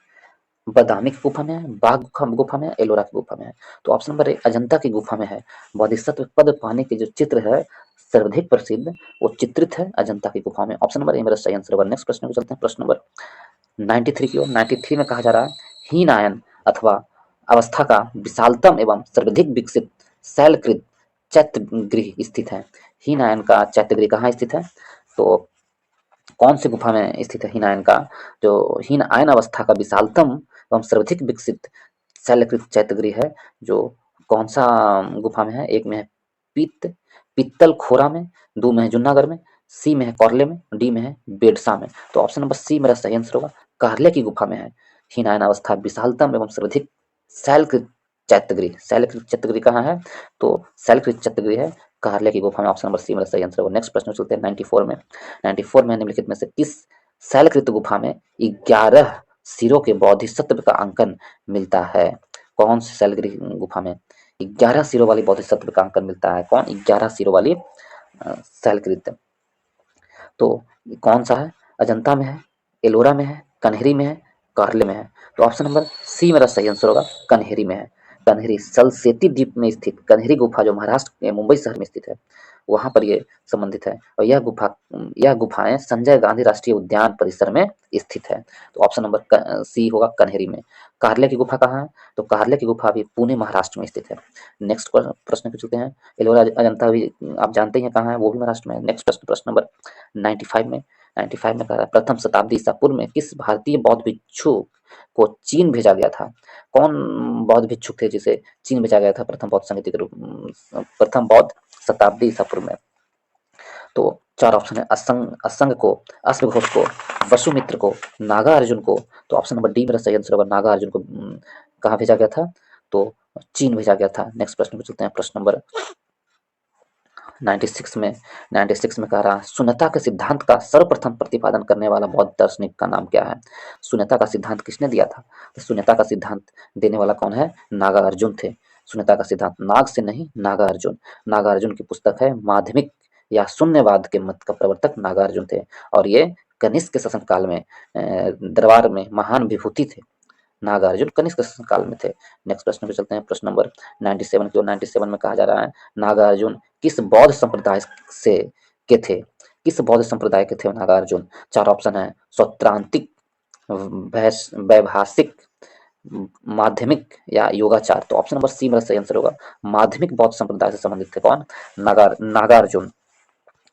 बादामी की गुफा में है, बाघ गुफा में है, एलोरा की गुफा में है? तो ऑप्शन नंबर ए अजंता की गुफा में है। बोधिसत्व पद्मपाणि के जो चित्र है सर्वाधिक प्रसिद्ध, वो चित्रित है अजंता की गुफा में। ऑप्शन नंबर ए मेरा सही आंसर होगा। नेक्स्ट प्रश्न में चलते हैं, प्रश्न नंबर 93 की ओर। 93 में कहा जा रहा है हीनयान अथवा अवस्था का विशालतम एवं सर्वाधिक विकसित शैलकृत चैत्यगृह स्थित है। हीनयान का चैत्यगृह कहाँ स्थित है? तो कौन सी गुफा में स्थित है हीनयान का जो हीनयान अवस्था का विशालतम एवं सर्वाधिक विकसित शैलकृत चैत्यगृह है, जो कौन सा गुफा में है? एक में है पित्तल खोरा में, 2 में है जूनागढ़ में, सी में है कौरले में, डी में है बेडसा में? तो ऑप्शन नंबर सी मेरा सही आंसर होगा। कार्ले की गुफा में है हीनयान अवस्था विशालतम एवं सर्वाधिक शैलकृत चैत्यगृह। शैलकृत चैत्यगृह कहाँ है? तो शैलकृत चैत्यगृह है कार्ले की गुफा में। ऑप्शन नंबर सी मेरा सही आंसर होगा। नेक्स्ट प्रश्न चलते हैं 94 में। 94 में निम्नलिखित में से किस शैलकृत गुफा में 11 सिरों के बोधिसत्व का अंकन मिलता है? कौन सी शैलकृत गुफा में 11 सिरों वाली बोधिसत्व का अंकन मिलता है? कौन 11 सिरों वाली शैलकृत? तो कौन सा है? अजंता में है, एलोरा में है, कन्हेरी में है, कार्ले में है? तो ऑप्शन नंबर सी मेरा सही आंसर होगा, कन्हेरी में है। कन्हेरी सलसेती द्वीप में स्थित कन्हेरी गुफा जो महाराष्ट्र के मुंबई शहर में स्थित है, वहां पर ये संबंधित है। और यह गुफाएं संजय गांधी राष्ट्रीय उद्यान परिसर में स्थित है। तो ऑप्शन नंबर सी होगा कन्हेरी में। कार्ले की गुफा कहाँ है? तो कार्ले की गुफा भी पुणे महाराष्ट्र में स्थित है। नेक्स्ट प्रश्न पूछ चुके हैं। एलोरा अजंता भी आप जानते हैं कहाँ है, वो भी महाराष्ट्र में है। नेक्स्ट प्रश्न नंबर 95 में कह रहा है प्रथम शताब्दी ईसा पूर्व में किस भारतीय बौद्ध भिक्षु को चीन भेजा गया था? कौन बौद्ध भिक्षुक थे जिसे चीन भेजा गया था प्रथम बौद्ध संगति के रूप प्रथम बौद्ध शताब्दी ईसा पूर्व में? तो चार ऑप्शन है, असंग को, अश्वघोष को, वसुमित्र को, नागा अर्जुन को। तो ऑप्शन नंबर डी मेरा सही आंसर होगा। नागा अर्जुन को कहाँ भेजा गया था? तो चीन भेजा गया था। नेक्स्ट प्रश्न पे चलते हैं। प्रश्न नंबर 96 में कह रहा है शून्यता के सिद्धांत का सर्वप्रथम प्रतिपादन करने वाला बौद्ध दार्शनिक का नाम क्या है? शून्यता का सिद्धांत किसने दिया था? तो शून्यता का सिद्धांत देने वाला कौन है? नागा अर्जुन थे। शून्यता का सिद्धांत नाग से नहीं, नागा अर्जुन। नागा अर्जुन की पुस्तक है माध्यमिक या शून्यवाद के मत का प्रवर्तक नागा अर्जुन थे। और ये कनिष्क के शासनकाल में दरबार में महान विभूति थे। नागार्जुन कनिष्क काल में थे। नेक्स्ट प्रश्न पे चलते हैं। प्रश्न नंबर 97 की ओर। 97 में कहा जा रहा है नागार्जुन किस बौद्ध संप्रदाय से के थे? किस बौद्ध संप्रदाय के थे नागार्जुन? चार ऑप्शन है, सौत्रांतिक, वैभाषिक, माध्यमिक या योगाचार। तो ऑप्शन नंबर सी मेरा सही आंसर होगा। माध्यमिक बौद्ध संप्रदाय से संबंधित थे कौन? नागार्जुन।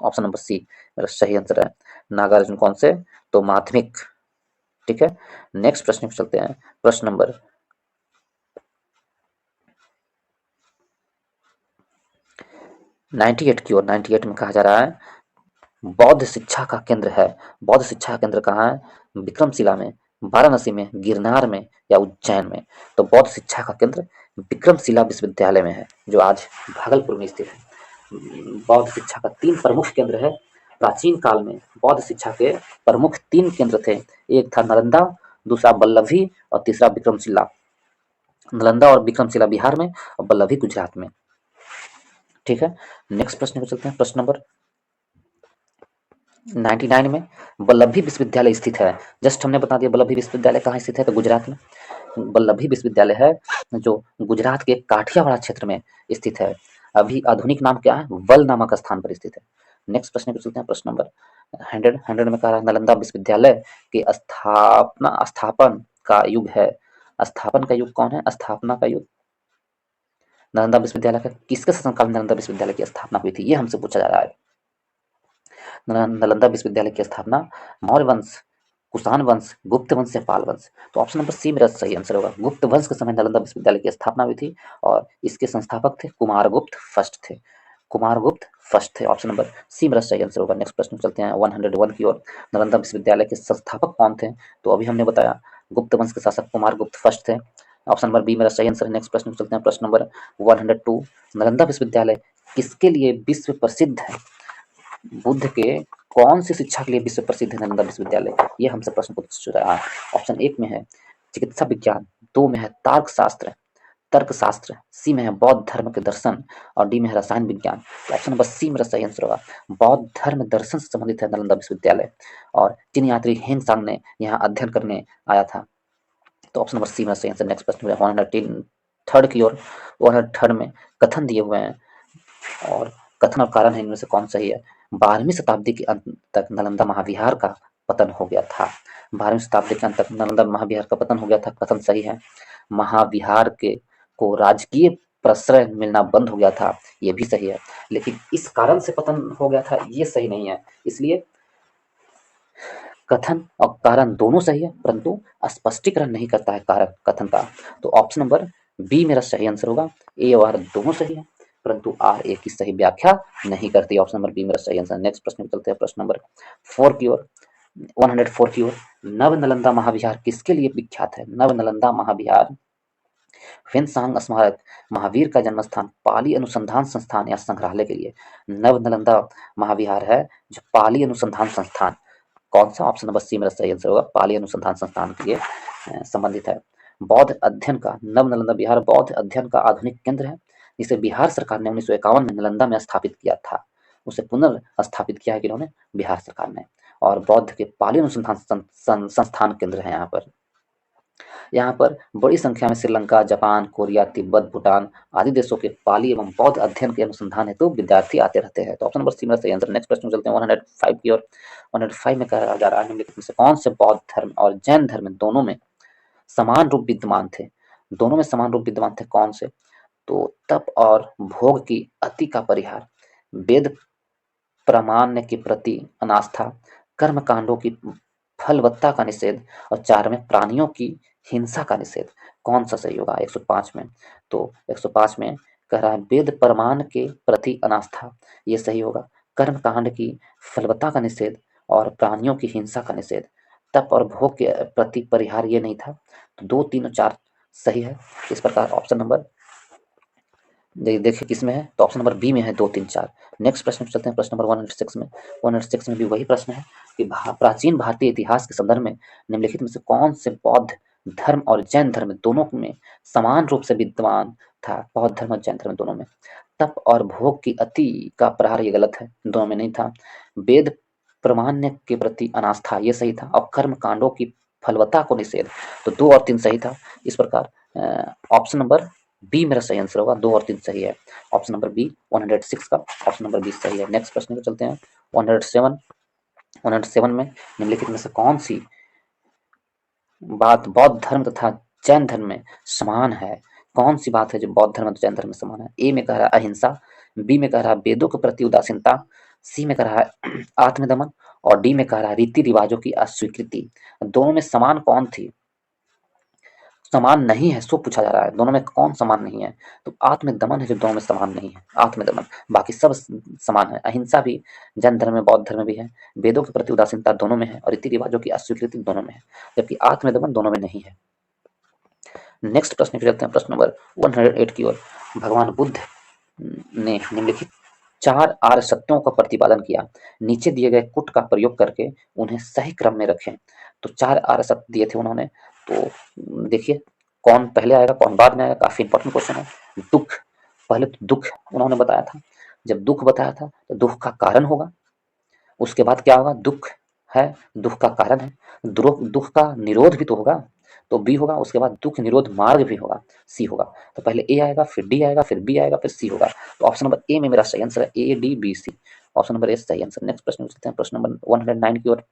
ऑप्शन नंबर सी मेरा सही आंसर है। नागार्जुन कौन से? तो माध्यमिक। ठीक है। नेक्स्ट प्रश्न पे चलते हैं। प्रश्न नंबर 98 की ओर। 98 में कहा जा रहा है बौद्ध शिक्षा का केंद्र है। बौद्ध शिक्षा का केंद्र कहाँ है? विक्रमशिला में, वाराणसी में, गिरनार में या उज्जैन में? तो बौद्ध शिक्षा का केंद्र विक्रमशिला विश्वविद्यालय में है, जो आज भागलपुर में स्थित है। बौद्ध शिक्षा का 3 प्रमुख केंद्र है। प्राचीन काल में बौद्ध शिक्षा के प्रमुख 3 केंद्र थे। एक था नालंदा, दूसरा वल्लभी और तीसरा विक्रमशिला। नालंदा और विक्रमशिला बिहार में और वल्लभी गुजरात में। ठीक है। नेक्स्ट प्रश्न पे चलते हैं। प्रश्न नंबर 99 में वल्लभी विश्वविद्यालय स्थित है। जस्ट हमने बता दिया वल्लभी विश्वविद्यालय कहाँ स्थित है, तो गुजरात में वल्लभी विश्वविद्यालय है, जो गुजरात के काठियावाड़ क्षेत्र में स्थित है। अभी आधुनिक नाम क्या है? वल नामक स्थान पर स्थित है। नेक्स्ट प्रश्न पे चलते हैं। प्रश्न नंबर 100 में कह रहा है नालंदा विश्वविद्यालय के स्थापन का युग है। स्थापन का युग कौन है? स्थापना का युग नालंदा विश्वविद्यालय का किसके शासनकाल में नालंदा विश्वविद्यालय की स्थापना हुई थी, ये हमसे पूछा जा रहा है। नालंदा विश्वविद्यालय की स्थापना मौर्य वंश, कुषाण वंश, गुप्त वंश या पाल वंश? तो ऑप्शन नंबर सी मेरा सही आंसर होगा। गुप्त वंश के समय नालंदा विश्वविद्यालय की स्थापना हुई थी और इसके संस्थापक थे कुमारगुप्त फर्स्ट थे। कुमारगुप्त फर्स्ट थे। ऑप्शन नंबर सी मेरा सही आंसर होगा। नेक्स्ट प्रश्न चलते हैं 101 की ओर। नालंदा विश्वविद्यालय के संस्थापक कौन थे? तो अभी हमने बताया गुप्त वंश के शासक कुमारगुप्त फर्स्ट थे। ऑप्शन नंबर बी मेरा सही आंसर है। नेक्स्ट प्रश्न चलते हैं। प्रश्न नंबर 102 नालंदा विश्वविद्यालय किसके लिए विश्व प्रसिद्ध है? बुद्ध के कौन सी शिक्षा के लिए विश्व प्रसिद्ध है नालंदा विश्वविद्यालय? ये हमसे प्रश्न पूछ रहा है। ऑप्शन 1 में है चिकित्सा विज्ञान, 2 में है तर्कशास्त्र, सी में है बौद्ध धर्म के दर्शन और डी में है रसायन विज्ञान। ऑप्शन नंबर सी मेरा सही आंसर होगा। बौद्ध धर्म दर्शन से संबंधित है नालंदा विश्वविद्यालय और चीन यात्री हेंग सांग ने यहाँ अध्ययन करने आया था। तो ऑप्शन नंबर सी मेरा सही आंसर। नेक्स्ट प्रश्न 103 की ओर। 103 में कथन दिए हुए हैं और कथन और कारण है इनमें से कौन सही है? 12वीं शताब्दी के अंत तक नालंदा महाविहार का पतन हो गया था। 12वीं शताब्दी के अंत तक नालंदा महाविहार का पतन हो गया था, कथन सही है। महाविहार के को राजकीय प्रश्रय मिलना बंद हो गया था, ये भी सही है। लेकिन इस कारण से पतन हो गया था, ये सही नहीं है। इसलिए कथन और कारण दोनों सही है, परंतु स्पष्टीकरण नहीं करता है कारण कथन का। तो ऑप्शन नंबर बी मेरा सही आंसर होगा। ए और आर दोनों सही है, परंतु आर ए की सही व्याख्या नहीं करती। ऑप्शन नंबर बी मेरा सही आंसर। नेक्स्ट प्रश्न में चलते हैं। प्रश्न नंबर 4 की ओर। 104 की ओर। नव नालंदा महाविहार किसके लिए विख्यात है? नव नालंदा महाविहार फेनसांग स्मारक, महावीर का जन्म स्थान, पाली अनुसंधान संस्थान या संग्रहालय के लिए? नव नालंदा महाविहार है जो पाली अनुसंधान संस्थान। कौन सा? ऑप्शन नंबर सी मेरा सही आंसर होगा। पाली अनुसंधान संस्थान के लिए संबंधित है। बौद्ध अध्ययन का नव नालंदा विहार बौद्ध अध्ययन का आधुनिक केंद्र है, जिसे बिहार सरकार ने 1951 में नालंदा में स्थापित किया था। उसे पुनर्स्थापित किया है किन्होंने? बिहार सरकार ने। और बौद्ध के पाली अनुसंधान संस्थान केंद्र है यहाँ पर। यहाँ पर बड़ी संख्या में श्रीलंका, जापान, कोरिया, तिब्बत, भूटान आदि देशों के पाली एवं बौद्ध अध्ययन के अनुसंधान हेतु विद्यार्थी आते रहते हैं। तो ऑप्शन नंबर सी मेरा सही आंसर। नेक्स्ट प्रश्न में चलते हैं 105 की ओर। 105 में कहा जा रहा है निम्नलिखित में से कौन से बौद्ध धर्म और जैन धर्म दोनों में समान रूप विद्यमान थे? दोनों में समान रूप विद्यमान थे कौन से? तो तप और भोग की अति का परिहार, वेद प्रामाण्य के प्रति अनास्था, कर्म कांडों की फलवत्ता का निषेध और 4 में प्राणियों की हिंसा का निषेध। कौन सा सही होगा 105 में? तो 105 में कह रहा है वेद प्रमाण के प्रति अनास्था, ये सही होगा। कर्म कांड की फलवत्ता का निषेध और प्राणियों की हिंसा का निषेध। तप और भोग के प्रति परिहार ये नहीं था। तो 2, 3 और 4 सही है। इस प्रकार ऑप्शन नंबर देखिए किस में है, तो ऑप्शन नंबर बी में है 2, 3, 4। नेक्स्ट प्रश्न चलते हैं प्रश्न नंबर 106 में। 106 में भी वही प्रश्न है कि प्राचीन भारतीय इतिहास के संदर्भ में निम्नलिखित में से कौन से बौद्ध धर्म और जैन धर्म दोनों में समान रूप से विद्यमान था? बौद्ध धर्म और जैन धर्म दोनों में तप और भोग की अति का प्रहार, ये गलत है, दोनों में नहीं था। वेद प्रामाण्य के प्रति अनास्था, ये सही था। और कर्म कांडों की फलवत्ता को निषेध, तो 2 और 3 सही था। इस प्रकार ऑप्शन नंबर बी मेरा सही आंसर होगा। 2 और 3 सही है। ऑप्शन नंबर बी 106 का ऑप्शन नंबर बी सही है। नेक्स्ट प्रश्न पे चलते हैं 107। 107 में निम्नलिखित में से कौन सी बात बौद्ध धर्म तथा जैन धर्म में समान है? कौन सी बात है जो बौद्ध धर्म और जैन धर्म में समान है? ए में कह रहा है अहिंसा, बी में कह रहा है वेदों के प्रति उदासीनता, सी में कह रहा है आत्मदमन और डी में कह रहा है रीति रिवाजों की अस्वीकृति। दोनों में समान कौन थी? समान नहीं है सो पूछा जा रहा है, दोनों में कौन समान नहीं है? तो आत्मदमन है जो दोनों में समान नहीं है, आत्मदमन। बाकी सब समान है। अहिंसा भी जैन धर्म में बौद्ध धर्म में भी है, वेदों के प्रति उदासीनता दोनों में है और रीति रिवाजों की अस्वीकृति दोनों में है, जबकि आत्मदमन दोनों में नहीं है। नेक्स्ट प्रश्न पे चलते हैं प्रश्न नंबर 108 की ओर। भगवान बुद्ध ने निम्नलिखित 4 आर्य सत्यों का प्रतिपादन किया, नीचे दिए गए कुट का प्रयोग करके उन्हें सही क्रम में रखें। तो 4 आर्य सत्य दिए थे उन्होंने, तो देखिए कौन पहले आएगा कौन बाद में आएगा, काफी इंपॉर्टेंट क्वेश्चन है। दुख, पहले तो दुख उन्होंने बताया था। जब दुख बताया था तो दुख का कारण होगा, उसके बाद क्या होगा? दुख है, दुख का कारण है, दुख का निरोध भी तो होगा, तो बी होगा। उसके बाद दुख निरोध मार्ग भी होगा, सी होगा। तो पहले ए आएगा, फिर डी आएगा, फिर बी आएगा, फिर सी होगा। तो ऑप्शन नंबर ए में मेरा सही आंसर है, A D B C. Option number A सही आंसर। नेक्स्ट प्रश्न चलते हैं प्रश्न नंबर 109 की ओर।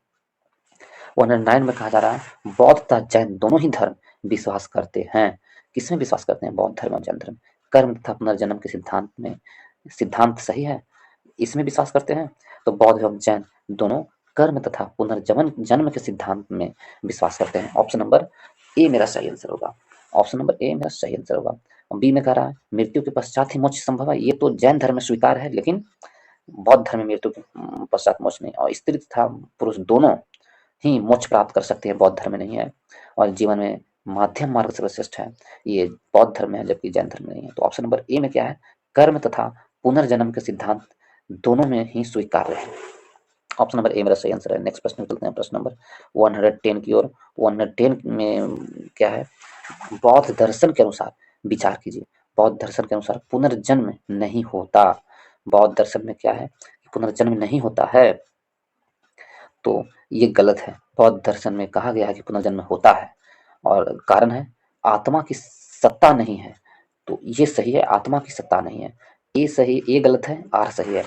109 में कहा जा रहा है बौद्ध तथा जैन दोनों ही धर्म विश्वास करते हैं। किसमें विश्वास करते हैं बौद्ध धर्म और जैन धर्म? कर्म तथा पुनर्जन्म के सिद्धांत में। सिद्धांत सही है, इसमें विश्वास करते हैं। तो बौद्ध एवं जैन दोनों कर्म तथा पुनर्जन्म जन्म के सिद्धांत में विश्वास करते हैं। ऑप्शन नंबर ए मेरा सही आंसर होगा। ऑप्शन नंबर ए मेरा सही आंसर होगा। बी में कह रहा है मृत्यु के पश्चात ही मोक्ष संभव है, ये तो जैन धर्म में स्वीकार है, लेकिन बौद्ध धर्म में मृत्यु के पश्चात मोक्ष नहीं। और स्त्री तथा पुरुष दोनों ही मोक्ष प्राप्त कर सकते हैं, बौद्ध धर्म में नहीं है। और जीवन में माध्यम मार्ग सर्वश्रेष्ठ है, ये बौद्ध धर्म में है, जबकि जैन धर्म में नहीं है। तो ऑप्शन नंबर ए में क्या है? कर्म तथा पुनर्जन्म के सिद्धांत दोनों में ही स्वीकार्य है। ऑप्शन नंबर ए मेरा सही आंसर है। नेक्स्ट प्रश्न चलते हैं प्रश्न नंबर 110 की ओर। 110 में क्या है? बौद्ध दर्शन के अनुसार विचार कीजिए। बौद्ध दर्शन के अनुसार पुनर्जन्म नहीं होता। बौद्ध दर्शन में क्या है? पुनर्जन्म नहीं होता है, तो ये गलत है। बौद्ध दर्शन में कहा गया है कि पुनर्जन्म होता है, और कारण है आत्मा की सत्ता नहीं है, तो ये सही है, आत्मा की सत्ता नहीं है। ए सही, ए गलत है, आर सही है।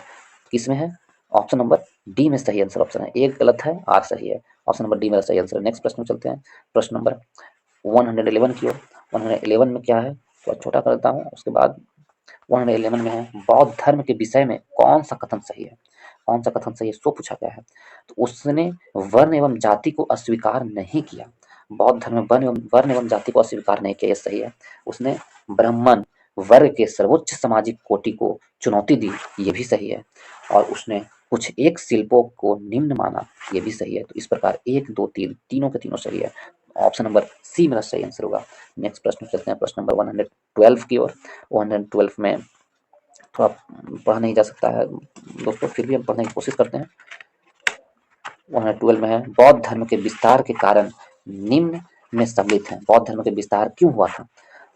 किसमें है? ऑप्शन नंबर डी में सही आंसर ऑप्शन है। ए गलत है, आर सही है। ऑप्शन नंबर डी मेरा सही आंसर है। नेक्स्ट प्रश्न में चलते हैं प्रश्न नंबर 111 की ओर। 111 में क्या है, तो छोटा कर देता हूँ, उसके बाद 111 में है बौद्ध धर्म के विषय में कौन सा कथन सही है? कौन सा कथन सही है सो पूछा गया है। तो उसने वर्ण एवं जाति को अस्वीकार नहीं किया। बौद्ध धर्म में वर्ण एवं जाति को अस्वीकार नहीं किया, ये सही है। उसने ब्राह्मण वर्ग के सर्वोच्च सामाजिक कोटि को चुनौती दी, ये भी सही है। और उसने कुछ एक शिल्पों को निम्न माना, ये भी सही है। तो इस प्रकार 1, 2, 3 तीनों के तीनों सही है। ऑप्शन नंबर सी मेरा सही आंसर होगा। नेक्स्ट प्रश्न चलते हैं प्रश्न नंबर 112 की ओर। 112 में थोड़ा पढ़ा नहीं जा सकता है दोस्तों, फिर भी हम पढ़ने की कोशिश करते हैं। 112 में है बौद्ध धर्म के विस्तार के कारण निम्न में सम्मिलित है। बौद्ध धर्म के विस्तार क्यों हुआ था?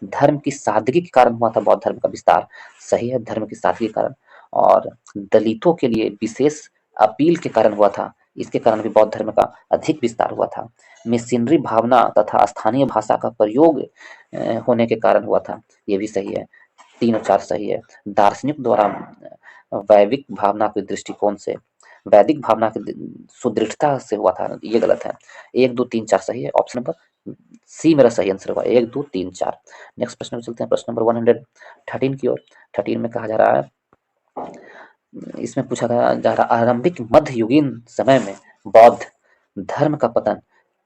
धर्म की सादगी के कारण हुआ था बौद्ध धर्म का विस्तार, सही है, धर्म की सादगी के कारण। और दलितों के लिए विशेष अपील के कारण हुआ था, इसके कारण भी बौद्ध धर्म का अधिक विस्तार हुआ था। मिशनरी भावना तथा स्थानीय भाषा का प्रयोग होने के कारण हुआ था, ये भी सही है। 3 और 4 सही है। दार्शनिक द्वारा वैदिक भावना के दृष्टिकोण से वैदिक भावना की सुदृढ़ता से हुआ था, ये गलत है। 1 2 3 4 सही है। ऑप्शन नंबर सी मेरा सही आंसर होगा, 1 2 3 4। नेक्स्ट प्रश्न में चलते हैं, प्रश्न नंबर 113 की ओर। 13 में कहा जा रहा है, इसमें पूछा जा रहा, आरंभिक मध्ययुगीन समय में बौद्ध धर्म का पतन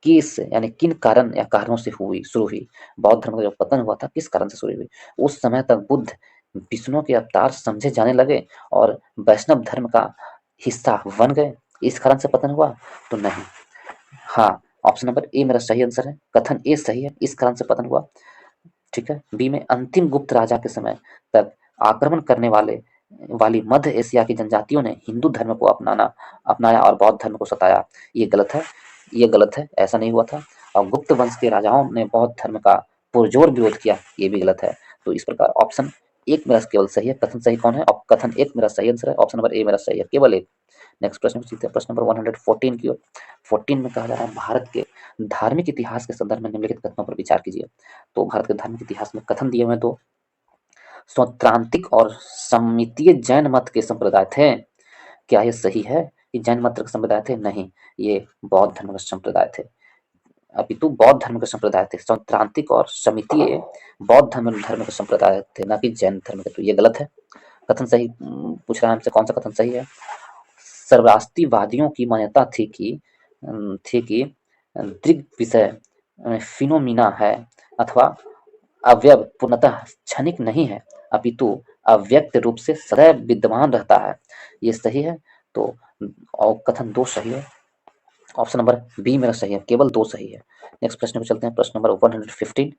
किस यानी किन कारण या कारणों से शुरू हुई। बौद्ध धर्म का जो पतन हुआ था किस कारण से शुरू हुई। उस समय तक बुद्ध विष्णु के अवतार समझे जाने लगे और वैष्णव धर्म का हिस्सा बन गए, इस कारण से पतन हुआ तो नहीं। हाँ, ऑप्शन नंबर ए मेरा सही आंसर है, कथन ए सही है, इस कारण से पतन हुआ। ठीक है। बी में अंतिम गुप्त राजा के समय तक आक्रमण करने वाली मध्य एशिया की जनजातियों ने हिंदू धर्म को अपनाया और बौद्ध धर्म को सताया, ये गलत है, ये गलत है, ऐसा नहीं हुआ था। और गुप्त वंश के राजाओं ने बौद्ध धर्म का पुरजोर विरोध किया, ये भी गलत है। तो इस प्रकार ऑप्शन एक मेरा केवल सही है। कथन सही कौन है? और कथन एक मेरा सही आंसर है, ऑप्शन नंबर ए मेरा सही है, केवल एक। नेक्स्ट प्रश्न में सीखते हैं, प्रश्न नंबर 114 की ओर। 14 में कहा जा रहा है, भारत के धार्मिक इतिहास के संदर्भ में निम्नलिखित कथनों पर विचार कीजिए। तो भारत के धार्मिक इतिहास में कथन दिए हुए दो, स्वत्रांतिक और समितीय जैन मत के संप्रदाय थे। क्या ये सही है कि जैन मत के संप्रदाय थे? नहीं, ये बौद्ध धर्म के संप्रदाय थे, अपितु बौद्ध धर्म के संप्रदाय थे। स्वत्रांतिक और समितीय बौद्ध धर्म के संप्रदाय थे, ना कि जैन धर्म के। तो ये गलत है। कथन सही पूछ रहा है हमसे, कौन सा कथन सही है? सर्वराष्ट्रीयवादियों की मान्यता थी कि दृग विषय फिनोमिना है अथवा अवयव पूर्णतः क्षणिक नहीं है, अपितु अव्यक्त रूप से सदैव विद्यमान रहता है, ये सही है। तो और कथन 2 सही है, ऑप्शन नंबर बी मेरा सही है, केवल 2 सही है। नेक्स्ट प्रश्न पे चलते हैं, प्रश्न नंबर 115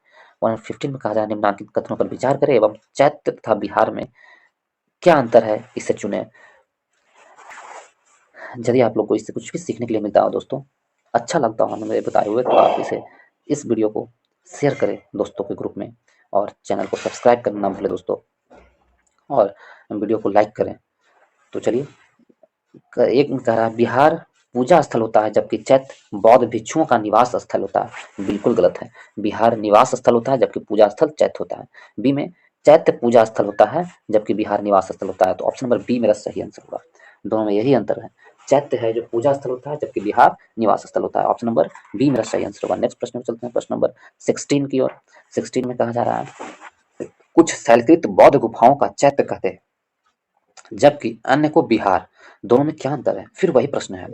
में कहा जा रहा है, निम्नलिखित कथनों पर विचार करें एवं चैत्य तथा बिहार में क्या अंतर है इसे चुने। यदि आप लोग को इससे कुछ भी सीखने के लिए मिलता हो दोस्तों, अच्छा लगता हो हमें मेरे बताए हुए, तो आप इस वीडियो को शेयर करें दोस्तों के ग्रुप में और चैनल को सब्सक्राइब करना ना भूलें दोस्तों, और वीडियो को लाइक करें। तो चलिए, एक में कह रहा है, बिहार पूजा स्थल होता है जबकि चैत्य बौद्ध भिक्षुओं का निवास स्थल होता है। बिल्कुल गलत है, बिहार निवास स्थल होता है जबकि पूजा स्थल चैत्य होता है। बी में चैत्य पूजा स्थल होता है जबकि बिहार निवास स्थल होता है, तो ऑप्शन नंबर बी मेरा सही आंसर होगा। दोनों में यही अंतर है, चैत्य है जो पूजा स्थल होता है जबकि बिहार निवास स्थल होता है, ऑप्शन नंबर बी मेरा सही आंसर होगा। नेक्स्ट प्रश्न में चलते हैं, प्रश्न नंबर 16 की ओर। 16 में कहा जा रहा है, कुछ शैलकृत बौद्ध गुफाओं का चैत्य कहते हैं जबकि अन्य को बिहार, दोनों में क्या अंतर है? फिर वही प्रश्न है,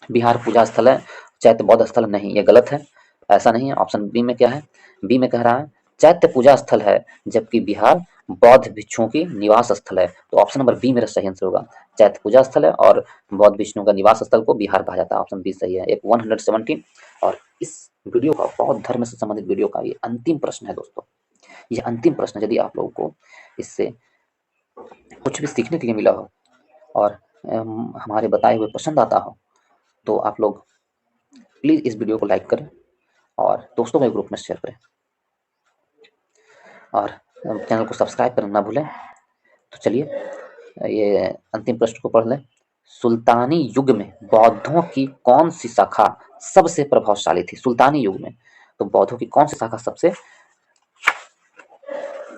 बिहार पूजा स्थल है, चैत्य बौद्ध स्थल नहीं, ये गलत है, ऐसा नहीं है। ऑप्शन बी में क्या है? बी में कह रहा है चैत्य पूजा स्थल है जबकि बिहार बौद्ध भिक्षुओं की निवास स्थल है, तो ऑप्शन नंबर बी मेरा सही आंसर होगा। चैत्य पूजा स्थल है और बौद्ध भिक्षुओं का निवास स्थल को बिहार कहा जाता है, ऑप्शन बी सही है। एक 117 और इस वीडियो का, बौद्ध धर्म से संबंधित वीडियो का ये अंतिम प्रश्न है दोस्तों, ये अंतिम प्रश्न। यदि आप लोगों को इससे कुछ भी सीखने के लिए मिला हो और हमारे बताए हुए पसंद आता हो, तो आप लोग प्लीज़ इस वीडियो को लाइक करें और दोस्तों के ग्रुप में शेयर करें और चैनल को सब्सक्राइब करना ना भूलें। तो चलिए, ये अंतिम प्रश्न को पढ़ लें। सुल्तानी युग में बौद्धों की कौन सी शाखा सबसे प्रभावशाली थी? सुल्तानी युग में तो बौद्धों की कौन सी शाखा सबसे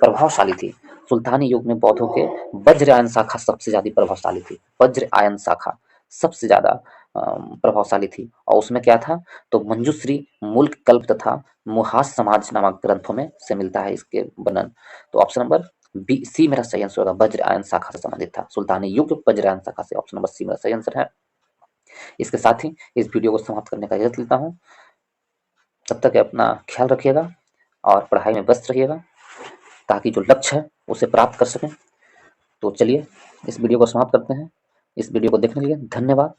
प्रभावशाली थी? सुल्तानी युग में बौद्धों के वज्रयायन शाखा सबसे ज्यादा प्रभावशाली थी, वज्रयायन शाखा सबसे ज्यादा प्रभावशाली थी। और उसमें क्या था? तो मंजूश्री, मुल्क कल्प तथा मुहास समाज नामक ग्रंथों में से मिलता है इसके वर्णन। तो ऑप्शन नंबर बी सी मेरा सही आंसर होगा, वज्रयायन शाखा से संबंधित था, सुल्तानी युग वज्रयायन शाखा से, ऑप्शन नंबर सी मेरा सही आंसर है। इसके साथ ही इस वीडियो को समाप्त करने का इजाजत लेता हूँ। तब तक अपना ख्याल रखिएगा और पढ़ाई में व्यस्त रहिएगा ताकि जो लक्ष्य है उसे प्राप्त कर सकें। तो चलिए, इस वीडियो को समाप्त करते हैं। इस वीडियो को देखने के लिए धन्यवाद।